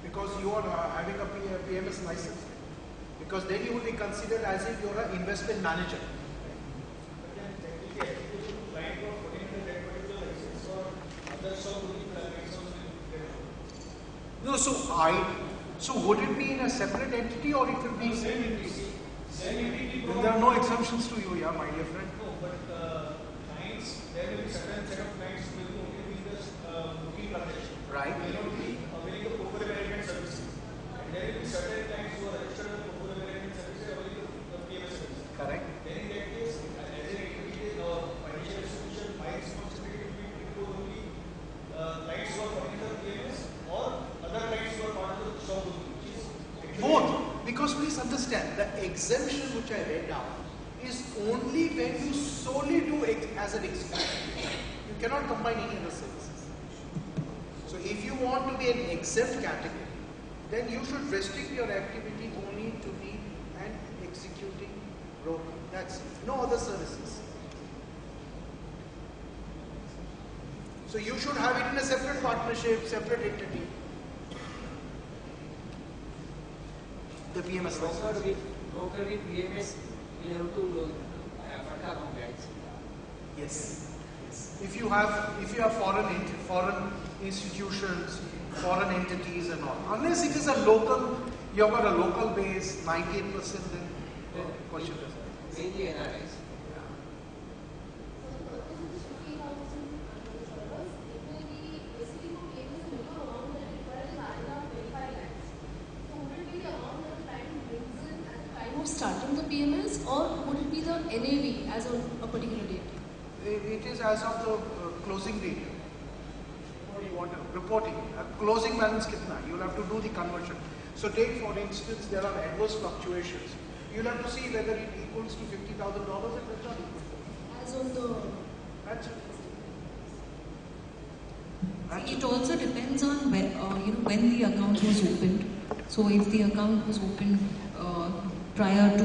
[SPEAKER 2] because you are having a PMS license. Because then you will be considered as if you are an investment manager.
[SPEAKER 6] But then technically, application to client for putting in that particular license or other shop will be
[SPEAKER 2] No, so would it be in a separate entity or it will be
[SPEAKER 6] same entity? Same entity.
[SPEAKER 2] Then there are no exemptions to you, yeah, my dear friend.
[SPEAKER 6] No, but clients, there will be certain set of clients who will only be the booking transaction.
[SPEAKER 2] Right.
[SPEAKER 6] They will not be availing the portfolio management services. And there will be certain clients who are registered with portfolio management services availing the PMS services.
[SPEAKER 2] Correct.
[SPEAKER 6] Then in that case, as an entity or financial institution, my responsibility will be to only clients who are part of the PMS or other clients who are part of the shop booking, which is
[SPEAKER 2] Both. Because please understand, the exemption which I read out is only when you solely do it as an exemption. You cannot combine any other services. So if you want to be an exempt category, then you should restrict your activity only to be an executing broker. That's it. No other services. So you should have it in a separate partnership, separate entity. The PMS license.
[SPEAKER 8] Broker with PMS, we have to FATCA compliance.
[SPEAKER 2] Yes. If you have foreign institutions, foreign entities and all, unless it is a local, you have got a local base, 98%, then question is.
[SPEAKER 8] Mainly NRIs.
[SPEAKER 9] Starting the PMS, or would it be the NAV as on a particular date?
[SPEAKER 2] It is as of the closing date. What do you want? Reporting. Closing balance kitna? You will have to do the conversion. So take for instance, there are adverse fluctuations. You will have to see whether it equals to $50,000 or does not equal to.
[SPEAKER 9] As on the...
[SPEAKER 2] That's it.
[SPEAKER 5] See, it also depends on when the account was opened. So if the account was opened prior to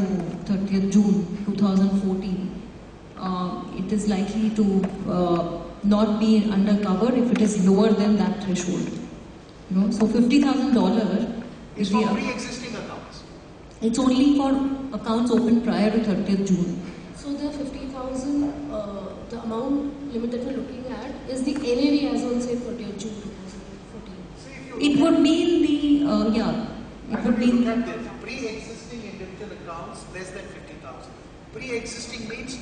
[SPEAKER 5] 30th June 2014, it is likely to not be undercover if it is lower than that threshold. You know, so $50,000
[SPEAKER 2] It's
[SPEAKER 5] is
[SPEAKER 2] for
[SPEAKER 5] the
[SPEAKER 2] pre-existing accounts.
[SPEAKER 5] it's only for accounts opened prior to 30th June.
[SPEAKER 9] So the 50,000, the amount limit that we're looking at is the NAV as on say 30th June 2014.
[SPEAKER 2] See, if you
[SPEAKER 5] It
[SPEAKER 2] look
[SPEAKER 5] would mean the it would
[SPEAKER 2] look
[SPEAKER 5] mean
[SPEAKER 2] at this, pre-existing individual accounts less than 50,000. Pre-existing means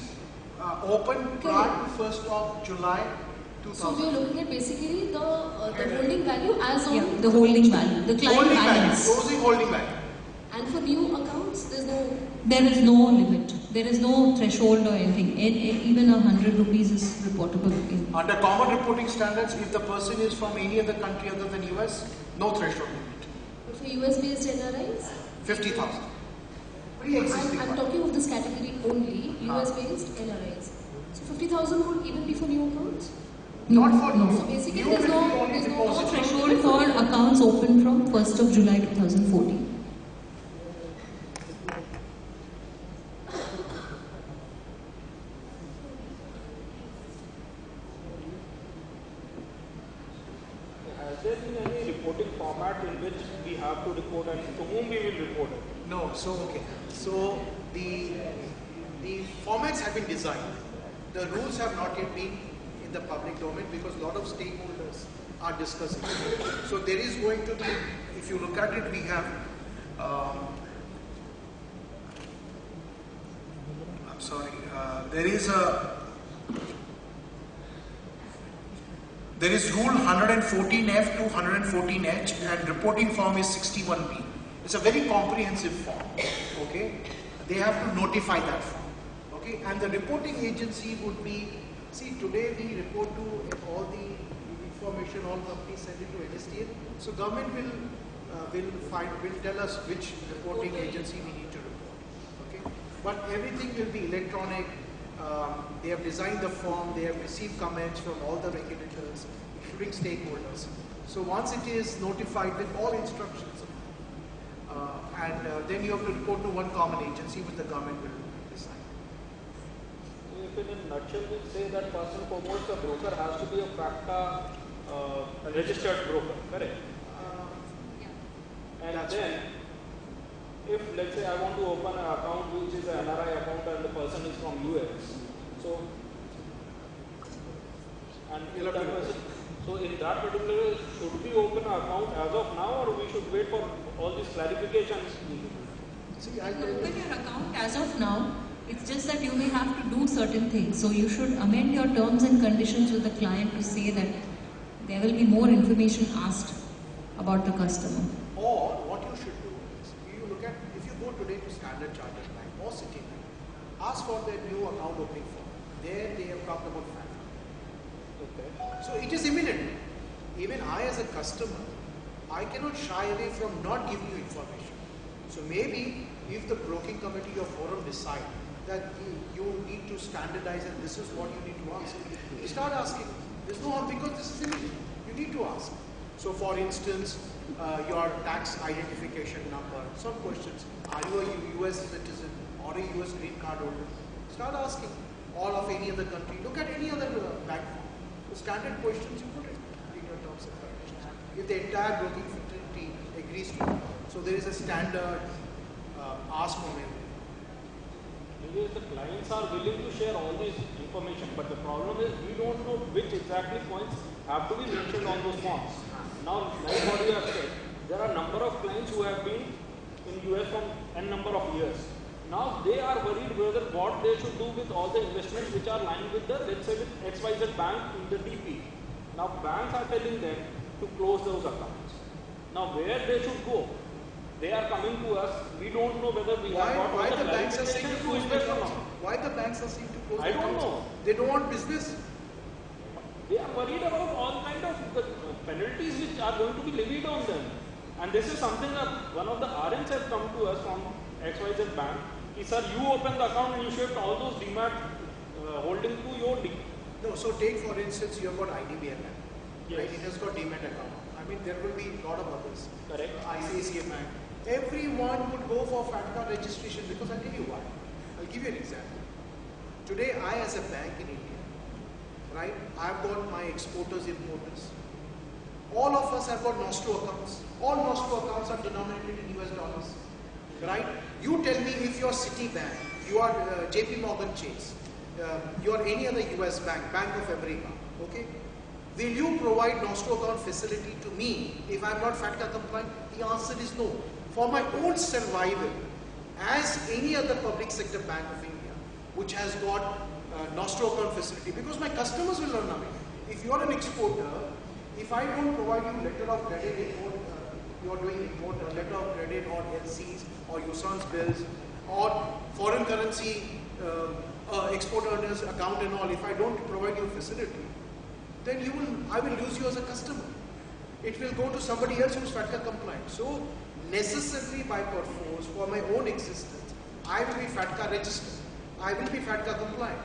[SPEAKER 2] open prior to 1st of July
[SPEAKER 9] So
[SPEAKER 2] 2000.
[SPEAKER 9] we are looking at basically the holding value as on
[SPEAKER 5] the holding value, the client
[SPEAKER 2] Holding value,
[SPEAKER 5] balance.
[SPEAKER 2] closing holding value.
[SPEAKER 9] and for new accounts there's no.
[SPEAKER 5] There is no limit. There is no threshold or anything. Even 100 rupees is reportable.
[SPEAKER 2] Under common reporting standards, if the person is from any other country other than US, no threshold limit.
[SPEAKER 9] But for US based NRIs,
[SPEAKER 2] 50,000. Pre-existing
[SPEAKER 9] I'm
[SPEAKER 2] one.
[SPEAKER 9] talking of this category only, US based NRIs. So 50,000 would even be for new accounts.
[SPEAKER 2] Not for
[SPEAKER 5] No.
[SPEAKER 2] new.
[SPEAKER 9] So basically
[SPEAKER 2] New
[SPEAKER 9] there's
[SPEAKER 2] will
[SPEAKER 9] no,
[SPEAKER 2] be only
[SPEAKER 9] there's no
[SPEAKER 2] deposit.
[SPEAKER 5] Threshold for accounts opened from 1st of July 2014.
[SPEAKER 10] Has there been any reporting format in which we have to report and to whom we will report it?
[SPEAKER 2] No, so okay. So the formats have been designed. The rules have not yet been in the public domain because a lot of stakeholders are discussing. So there is going to be, if you look at it, we have. I'm sorry. There is rule 114F to 114H and reporting form is 61B. It's a very comprehensive form. Okay, they have to notify that form. Okay, and the reporting agency would be. See, today we report to all the information, all companies send it to NSTL. So government will tell us which reporting agency we need to report. Okay, but everything will be electronic. They have designed the form. They have received comments from all the regulators, including stakeholders. So once it is notified with all instructions, then you have to report to one common agency, which the government will decide.
[SPEAKER 10] If in a nutshell we say that first and foremost a broker has to be a FATCA registered broker, correct? And
[SPEAKER 2] That's
[SPEAKER 10] then, if let's say I want to open an account which is an NRI account and the person is from US, so and if that person, so in that particular, should we open an account as of now, or we should wait for all these clarifications?
[SPEAKER 2] See, I
[SPEAKER 5] You
[SPEAKER 2] tell
[SPEAKER 5] open
[SPEAKER 2] you,
[SPEAKER 5] your account as of now. It's just that you may have to do certain things. So you should amend your terms and conditions with the client to say that there will be more information asked about the customer.
[SPEAKER 2] or what you should do is, you look at, if you go today to Standard Chartered Bank or Citibank, ask for their new account opening form. There they have talked about FATCA.
[SPEAKER 10] Okay.
[SPEAKER 2] So it is imminent. Even I as a customer, I cannot shy away from not giving you information. So maybe if the broking committee or forum decide that you need to standardize and this is what you need to ask, you start asking. There's no harm because this is imminent. You need to ask. So for instance, your tax identification number, some questions. Are you a US citizen or a US green card holder? Start asking. All of any other country. Look at any other bank form. The standard questions you put it in your terms and conditions. If the entire broking fraternity agrees to it. So there is a standard ask from everyone.
[SPEAKER 10] Because the clients are willing to share all this information, but the problem is we don't know which exactly points have to be mentioned on those forms. Now, like what you have said, there are a number of clients who have been in US from n number of years. Now they are worried whether what they should do with all the investments which are lying with the, let's say with XYZ bank in the DP. Now banks are telling them to close those accounts. Now where they should go? They are coming to us. We don't know whether we have got
[SPEAKER 2] Why
[SPEAKER 10] all
[SPEAKER 2] the banks are saying
[SPEAKER 10] clarifications
[SPEAKER 2] to
[SPEAKER 10] to
[SPEAKER 2] close
[SPEAKER 10] invest
[SPEAKER 2] the
[SPEAKER 10] or
[SPEAKER 2] accounts?
[SPEAKER 10] not.
[SPEAKER 2] Why the banks are saying to close
[SPEAKER 10] I
[SPEAKER 2] the
[SPEAKER 10] don't
[SPEAKER 2] accounts?
[SPEAKER 10] know.
[SPEAKER 2] They don't want business.
[SPEAKER 10] They are worried about all kind of penalties which are going to be levied on them. And this is something that one of the RNs has come to us from XYZ bank. He said, you open the account and you shift all those demat holding to your DP.
[SPEAKER 2] No, so take for instance, you have got IDBI Bank.
[SPEAKER 10] Yes.
[SPEAKER 2] Right? It has got demat account. I mean, there will be a lot of others.
[SPEAKER 10] Correct.
[SPEAKER 2] ICICI Bank. everyone would go for FATCA registration because I'll tell you why. I'll give you an example. Today, I as a bank in India, right, I've got my exporters, importers. All of us have got Nostro accounts. All Nostro accounts are denominated in US dollars, right? You tell me if you're Citibank, you are JP Morgan Chase, you are any other US bank, Bank of America, okay? Will you provide Nostro account facility to me if I'm not FATCA compliant? The answer is no. For my own survival, as any other public sector bank of India, which has got Nostro account facility, because my customers will learn it. If you're an exporter, if I don't provide you letter of credit, import, you're doing import, letter of credit or LCs or USAN's bills or foreign currency export earners account and all, if I don't provide you facility, then I will lose you as a customer. It will go to somebody else who's FATCA compliant. So necessarily by force, for my own existence, I will be FATCA registered. I will be FATCA compliant.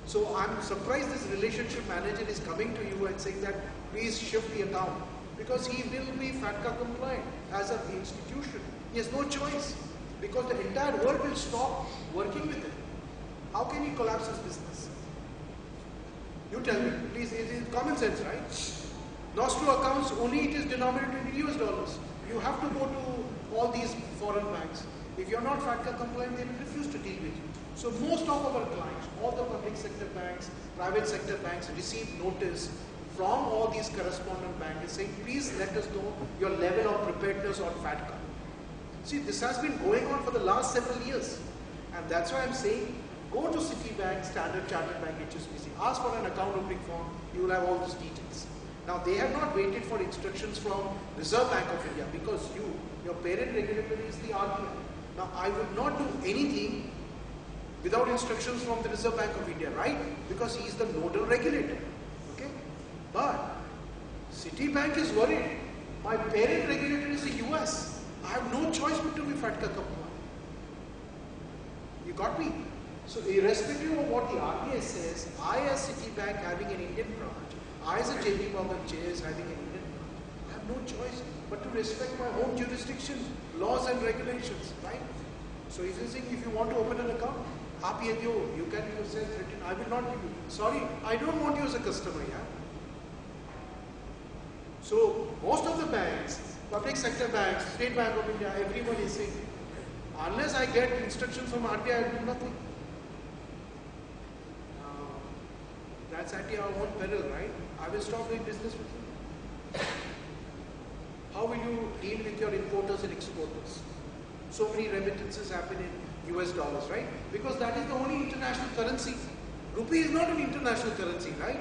[SPEAKER 2] So I'm surprised this relationship manager is coming to you and saying that please shift the account, because he will be FATCA compliant as an institution. He has no choice, because the entire world will stop working with him. How can he collapse his business? You tell me, please, it is common sense, right? Nostro accounts, only it is denominated in US dollars. You have to go to all these foreign banks. If you're not FATCA compliant, they will refuse to deal with you. So most of our clients, all the public sector banks, private sector banks, receive notice from all these correspondent banks saying, please let us know your level of preparedness on FATCA. See, this has been going on for the last several years. And that's why I'm saying, go to Citibank, Standard Chartered Bank, HSBC, ask for an account opening form, you will have all these details. Now, they have not waited for instructions from Reserve Bank of India, because your parent regulator is the RBI. Now, I would not do anything without instructions from the Reserve Bank of India, right? Because he is the nodal regulator, okay? But Citibank is worried. My parent regulator is the US. I have no choice but to be FATCA compliant. You got me? So irrespective of what the RBI says, I as Citibank having an Indian branch, I as a JP Morgan Chase having an Indian branch, I have no choice but to respect my home jurisdiction, laws and regulations, right? So if you think if you want to open an account, you can yourself written, I will not give you. Sorry, I don't want you as a customer, yeah? So most of the banks, public sector banks, State Bank of India, everyone is saying, unless I get instructions from RBI, I will do nothing. That's at your own peril, right? I will stop doing business with you. How will you deal with your importers and exporters? So many remittances happen in US dollars, right? Because that is the only international currency. Rupee is not an international currency, right?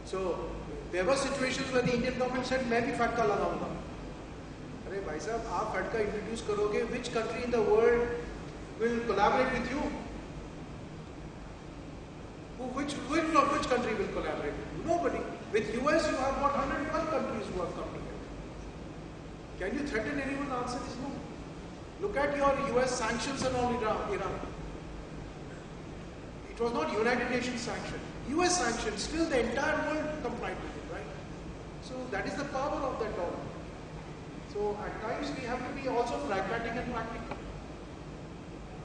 [SPEAKER 2] So there were situations where the Indian government said, "मैं भी FATCA लगाऊंगा." अरे भाई साहब, आप FATCA introduce करोगे, which country in the world will collaborate with you? Which country will collaborate with you? Nobody. With US, you have got 101 countries who have come together. Can you threaten anyone? The answer is no. Look at your US sanctions and all Iran. It was not United Nations sanction. US sanctions, still the entire world complied with it, right? So that is the power of that dollar. So at times we have to be also pragmatic and practical.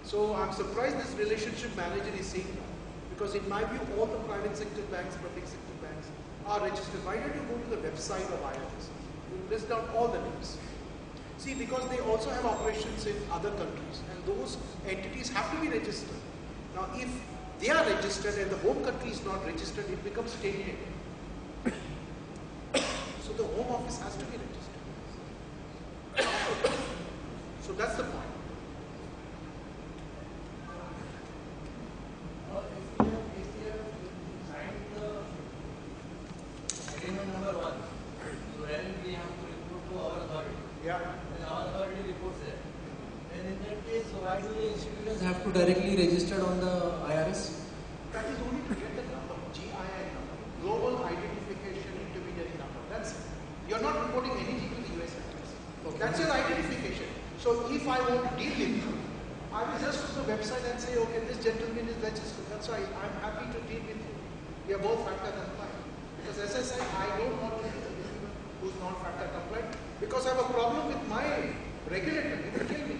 [SPEAKER 2] So I'm surprised this relationship manager is saying that. Because in my view, all the private sector banks, public sector banks are registered. Why don't you go to the website of IRS? You list down all the names. See, because they also have operations in other countries, and those entities have to be registered. Now, if they are registered and the home country is not registered, it becomes tainted. So the home office has to be registered. So that's the point.
[SPEAKER 4] Agreement number 1. So when we have to report to our authority.
[SPEAKER 2] Yeah.
[SPEAKER 4] And our authority reports it. Then in that case, why do the institutions have to directly register on the IRS?
[SPEAKER 2] That is only to get the number, GII number, Global Identification Intermediary Number. That's it. You're not reporting anything to the US IRS. Okay. That's your identification. So if I want to deal with you, I will just go to the website and say, okay, this gentleman is registered. That's why I'm happy to deal with you. We are both FATCA compliant. Because as I said, I don't want to deal with anyone who's not FATCA compliant, because I have a problem with my regulator. He will kill me.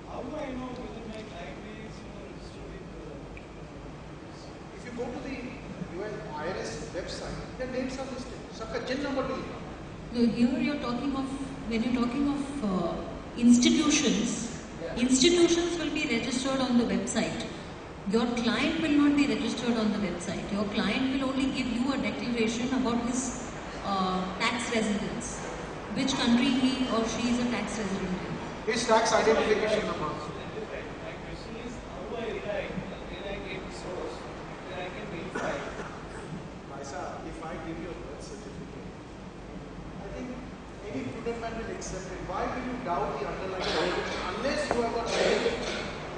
[SPEAKER 6] How do I know whether my client is registered with
[SPEAKER 2] If you go to the IRS website, their names are listed. Sabka JIN number will come.
[SPEAKER 5] No, here you're talking of, when you're talking of institutions, institutions will be registered on the website. Your client will not be registered on the website. Your client will only give you a declaration about his tax residence, which country he or she is a tax resident in.
[SPEAKER 2] His tax identification number.
[SPEAKER 6] My question is, how do I write when I get the source, then I can verify?
[SPEAKER 2] Paisa, if I give you a birth certificate, I think any prudent man will accept it. Why will you doubt the underlying document unless you have got evidence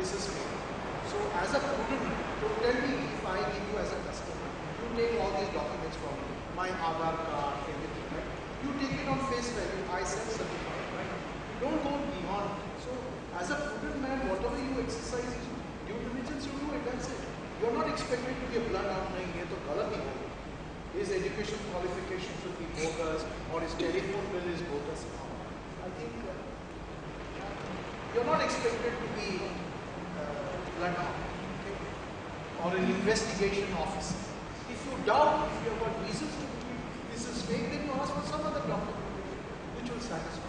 [SPEAKER 2] this is fake? So as a prudent man, don't tell me if I give you as a customer, you take all these documents from me, my Aadhaar card, everything, right? You take it on face value, I send certified, right? You don't go beyond. So as a prudent man, whatever you exercise due diligence, you do it, that's it. You're not expected to be a blood out nahi hai to galat hi hoga. His education qualification should be bogus, or his telephone bill is bogus. I think you're not expected to be blood out, okay? Or an investigation officer. If you doubt, if you have got reasons to believe this is fake, then you ask for some other document which will satisfy.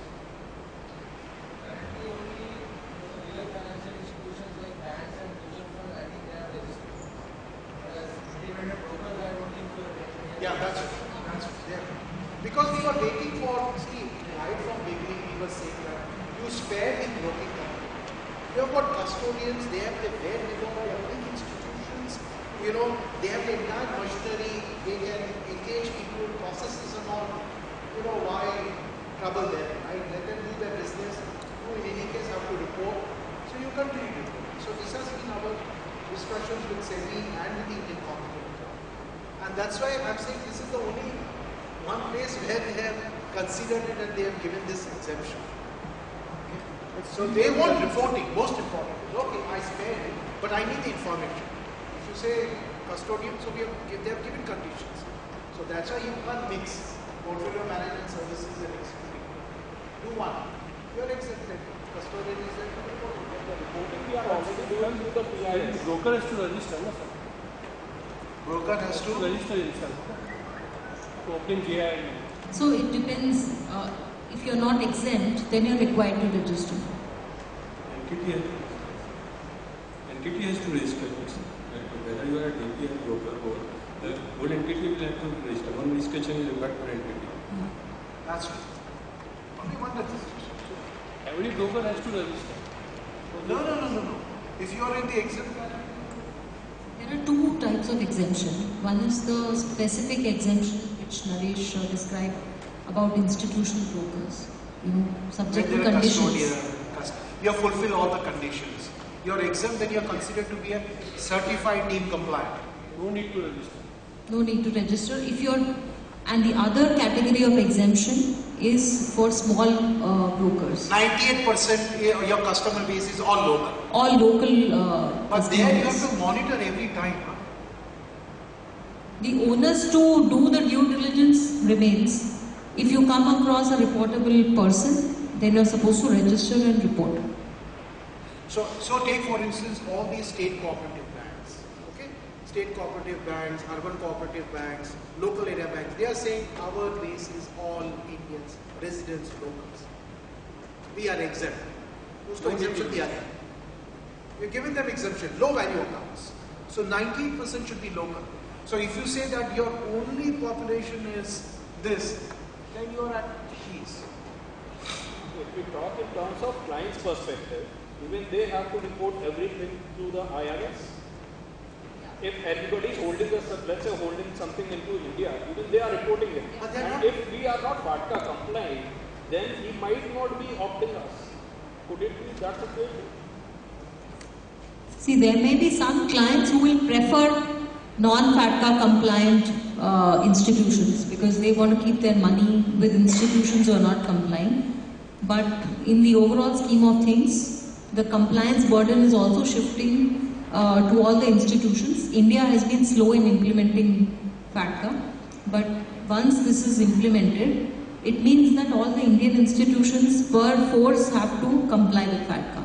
[SPEAKER 3] Currently, only real financial institutions like banks and mutual funds, I think they are registered. Whereas independent brokers, I don't think so.
[SPEAKER 2] Yeah, that's there. Because we were waiting for, see, right from beginning we were saying that you spare the broking company. You have got custodians, they have the wherewithal by helping institutions, you know, they have the entire machinery, they can engage people, processes and all. You know, why trouble them, right? Let them do their business. You in any case have to report. So you continue to report. So this has been our discussions with SEBI and with the Indian Competition Authority. And that's why I'm saying this is the only one place where they have considered it and they have given this exemption. So they want reporting, most important. Okay, I spare it, but I need the information. If you say custodian, so they have given conditions. So that's why you can't mix portfolio management services and executing. Do one. You are exempted. Custodian is there for reporting.
[SPEAKER 10] The reporting we are already doing with the PIS.
[SPEAKER 7] Broker has to register, no, sir?
[SPEAKER 2] Broker has to
[SPEAKER 7] register himself to obtain GI.
[SPEAKER 5] So it depends. If you're not exempt, then you're required to register.
[SPEAKER 11] Entity has to register. Whether you are a DP or broker, or the whole entity will have to register. One registration is required for entity.
[SPEAKER 2] That's true. Only one registration.
[SPEAKER 7] Every broker has to register.
[SPEAKER 2] No. If you are in the exempt category.
[SPEAKER 5] There are two types of exemption. One is the specific exemption which Naresh described about institutional brokers, you know, subject to conditions.
[SPEAKER 2] You fulfill all the conditions. You're exempt, then you're considered to be a certified deemed compliant.
[SPEAKER 7] No need to register.
[SPEAKER 5] No need to register. If you're, and the other category of exemption is for small brokers.
[SPEAKER 2] 98% your customer base is all local.
[SPEAKER 5] All local.
[SPEAKER 2] But there you have to monitor every time. Huh?
[SPEAKER 5] The onus to do the due diligence remains. If you come across a reportable person, then you're supposed to register and report.
[SPEAKER 2] So take for instance all these state cooperative banks, okay? State cooperative banks, urban cooperative banks, local area banks. They are saying our base is all Indians, residents, locals. We are exempt. Usko exemption diya hai. We're giving them exemption, low value accounts. So 90% should be local. So if you say that your only population is this, then you are at ease.
[SPEAKER 10] If we talk in terms of client's perspective, even they have to report everything to the IRS. If everybody is holding let's say holding something into India, even they are reporting it. And if we are not FATCA compliant, then he might not be opting us. Could it be that situation?
[SPEAKER 5] See, there may be some clients who will prefer non-FATCA compliant institutions because they want to keep their money with institutions who are not compliant. But in the overall scheme of things, the compliance burden is also shifting to all the institutions. India has been slow in implementing FATCA, but once this is implemented, it means that all the Indian institutions per force have to comply with FATCA.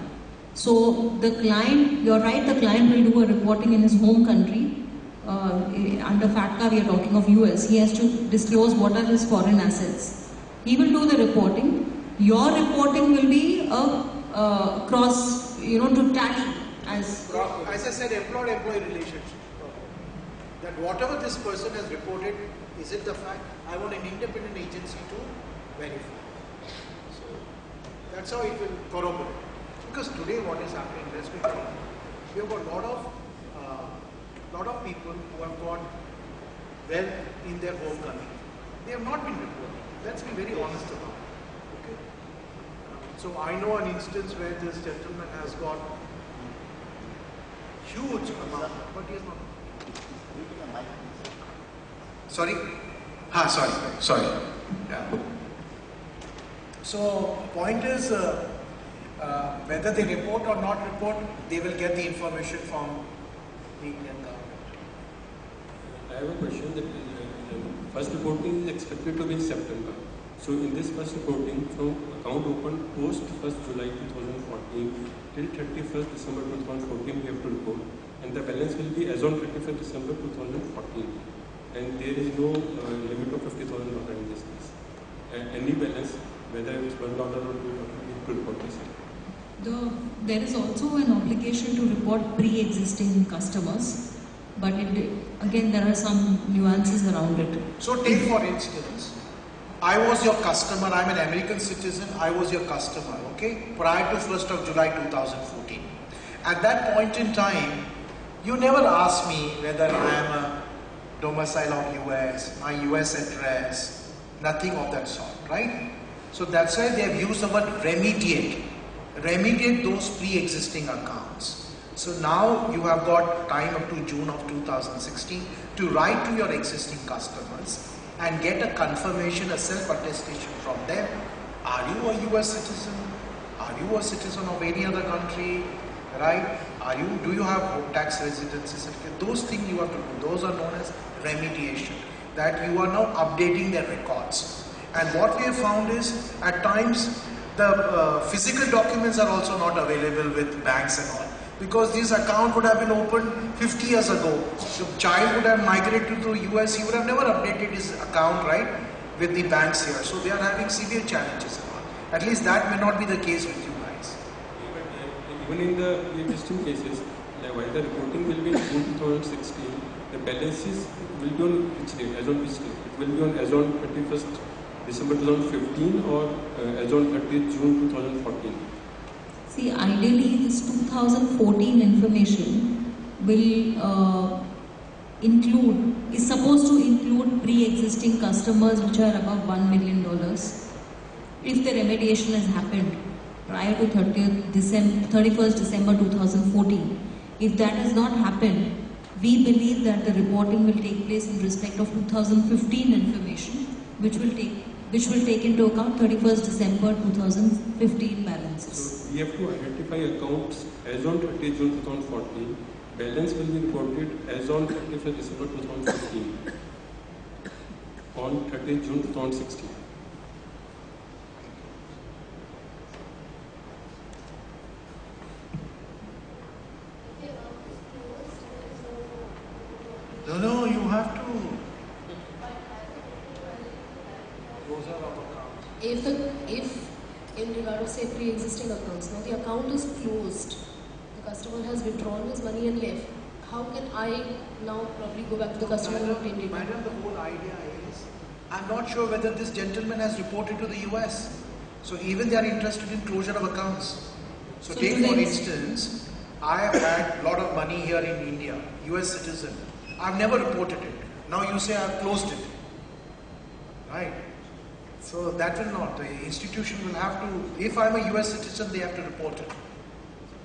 [SPEAKER 5] So the client, you're right, the client will do a reporting in his home country. Under FATCA, we are talking of US. He has to disclose what are his foreign assets. He will do the reporting. Your reporting will be a cross, to tally as
[SPEAKER 2] I said, employer-employee relationship. That whatever this person has reported, is it the fact? I want an independent agency to verify. So that's how it will corroborate. Because today, what is happening? Let's be clear. We have got lot of people who have got wealth in their home country. They have not been reporting. Let's be very honest about it. Okay. So I know an instance where this gentleman has got huge amount, but he has not. Sorry? Sorry. Yeah. So point is, whether they report or not report, they will get the information from the Indian government.
[SPEAKER 11] I have a question that first reporting is expected to be in September. So in this first reporting, from account opened post 1st July 2014 till 31st December 2014, we have to report, and the balance will be as on 31st December 2014. And there is no limit of $50,000 in this case. Any balance, whether it's $1 or $2, we have to report this.
[SPEAKER 5] There is also an obligation to report pre-existing customers, but again there are some nuances around it.
[SPEAKER 2] So take for instance, I was your customer, I'm an American citizen, I was your customer, okay, prior to 1st of July 2014. At that point in time, you never asked me whether I am a domicile of US, my US address, nothing of that sort, right? So that's why they have used the word remediate. Remediate those pre-existing accounts. So now you have got time up to June of 2016 to write to your existing customers and get a confirmation, a self-attestation from them. Are you a US citizen? Are you a citizen of any other country? Right? Do you have tax residency certificate? Those things you have to do. Those are known as remediation. That you are now updating their records. And what we have found is, at times, the physical documents are also not available with banks and all. Because this account would have been opened 50 years ago. The child would have migrated to the US, he would have never updated his account, right, with the banks here. So they are having severe challenges. At least that may not be the case with you guys.
[SPEAKER 11] Even in the existing cases, while the reporting will be in June 2016, the balances will be on which date, as on which date? It will be on as on 31st December 2015 or as on 30th June 2014?
[SPEAKER 5] See, ideally this 2014 information will is supposed to include pre-existing customers which are above $1 million. If the remediation has happened prior to 31st December 2014, if that has not happened, we believe that the reporting will take place in respect of 2015 information, which will take into account 31st December 2015 balances.
[SPEAKER 11] So we have to identify accounts as on 30th June 2014. Balance will be reported as on 31st December 2015 on 30th June 2016.
[SPEAKER 2] No, you have to. Those are our accounts.
[SPEAKER 9] If in regard of say pre-existing accounts, now the account is closed, the customer has withdrawn his money and left, how can I now probably go back to the customer and obtain data?
[SPEAKER 2] Madam, the whole idea is, I'm not sure whether this gentleman has reported to the US. So even they are interested in closure of accounts. So take for instance, I have had a lot of money here in India, US citizen. I've never reported it. Now you say I've closed it. Right? So that will not. The institution will have to, if I'm a US citizen, they have to report it.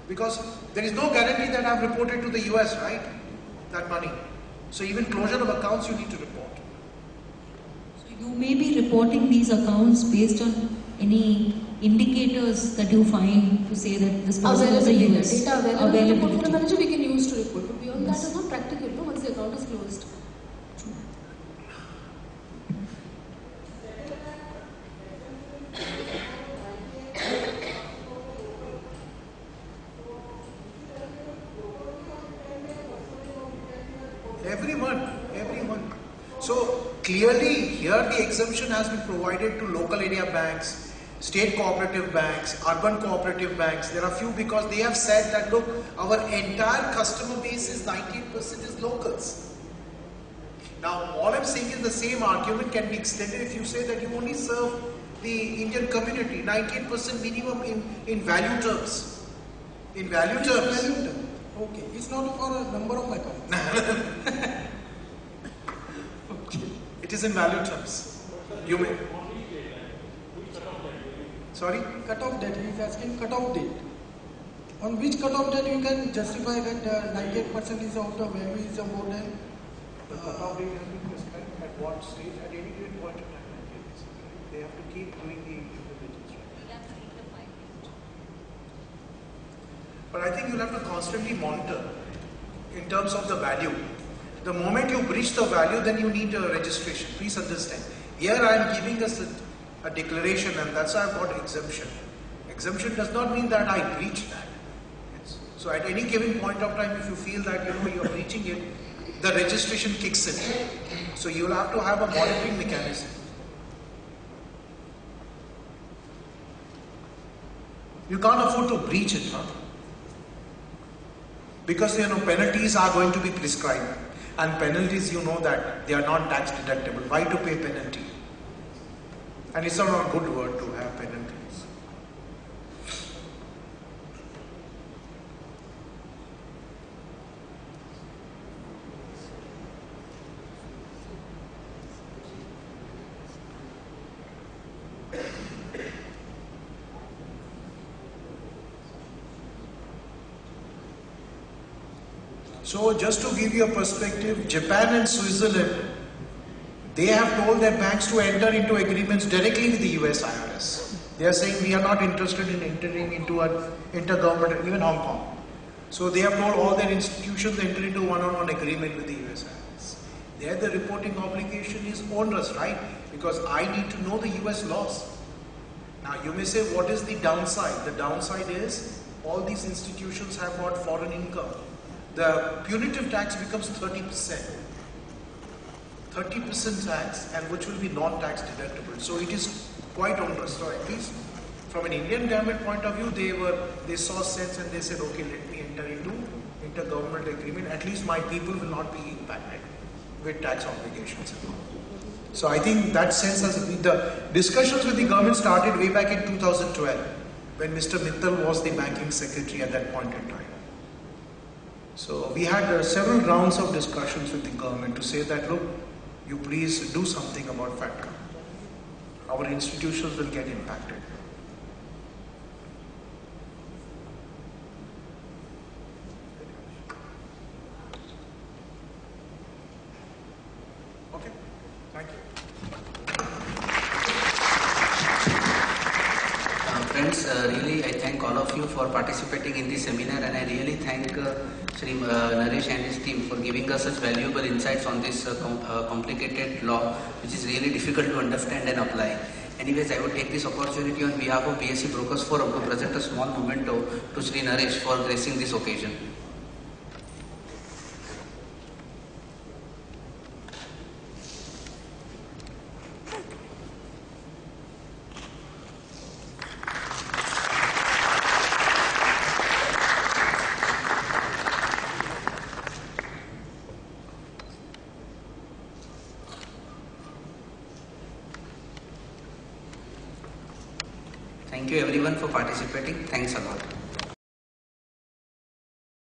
[SPEAKER 2] Because there is no guarantee that I've reported to the US, right? That money. So even closure of accounts you need to report.
[SPEAKER 5] So you may be reporting these accounts based on any indicators that you find to say that this person is a US.
[SPEAKER 9] Data available. Portfolio manager we can use to report. But beyond that is not practical, no, once the account is closed.
[SPEAKER 2] Clearly, here the exemption has been provided to local area banks, state cooperative banks, urban cooperative banks. There are few because they have said that look, our entire customer base is 98% is locals. Now, all I'm saying is the same argument can be extended if you say that you only serve the Indian community, 98% minimum in value terms. In value terms.
[SPEAKER 12] Value term. Okay, it's not for a number of accounts.
[SPEAKER 2] It is in value terms. You may. Sorry?
[SPEAKER 12] Cut-off date. He is asking cut-off date. On which cut-off date you can justify that 98% is of the value is more than
[SPEAKER 2] the cut-off date has been prescribed at what stage? At any given point of time. They have to keep doing the due diligence. But I think you'll have to constantly monitor in terms of the value. The moment you breach the value, then you need a registration. Please understand. Here I am giving us a declaration, and that's why I've got exemption. Exemption does not mean that I breach that. So at any given point of time, if you feel that you are breaching it, the registration kicks in. So you will have to have a monitoring mechanism. You can't afford to breach it, huh? Because penalties are going to be prescribed. And penalties, you know that they are not tax deductible. Why to pay penalty? And it's not a good word to have penalties. So just to give you a perspective, Japan and Switzerland, they have told their banks to enter into agreements directly with the US IRS. They are saying we are not interested in entering into an intergovernmental, even Hong Kong. So they have told all their institutions to enter into one-on-one agreement with the US IRS. There the reporting obligation is onerous, right? Because I need to know the US laws. Now you may say, what is the downside? The downside is all these institutions have got foreign income. The punitive tax becomes 30%. 30% tax, and which will be non-tax deductible. So it is quite onerous. So at least from an Indian government point of view, they saw sense and they said, okay, let me enter into intergovernmental agreement. At least my people will not be impacted with tax obligations. So I think that sense has been, the discussions with the government started way back in 2012 when Mr. Mittal was the banking secretary at that point in time. So we had several rounds of discussions with the government to say that, look, you please do something about FATCA. Our institutions will get impacted. Okay, thank you.
[SPEAKER 1] Friends, really I thank all of you for participating in this seminar, and I really thank Shri Naresh and his team for giving us such valuable insights on this complicated law, which is really difficult to understand and apply. Anyways, I would take this opportunity on behalf of BSE Brokers Forum to present a small memento to Shri Naresh for gracing this occasion. Thank you everyone for participating. Thanks a lot.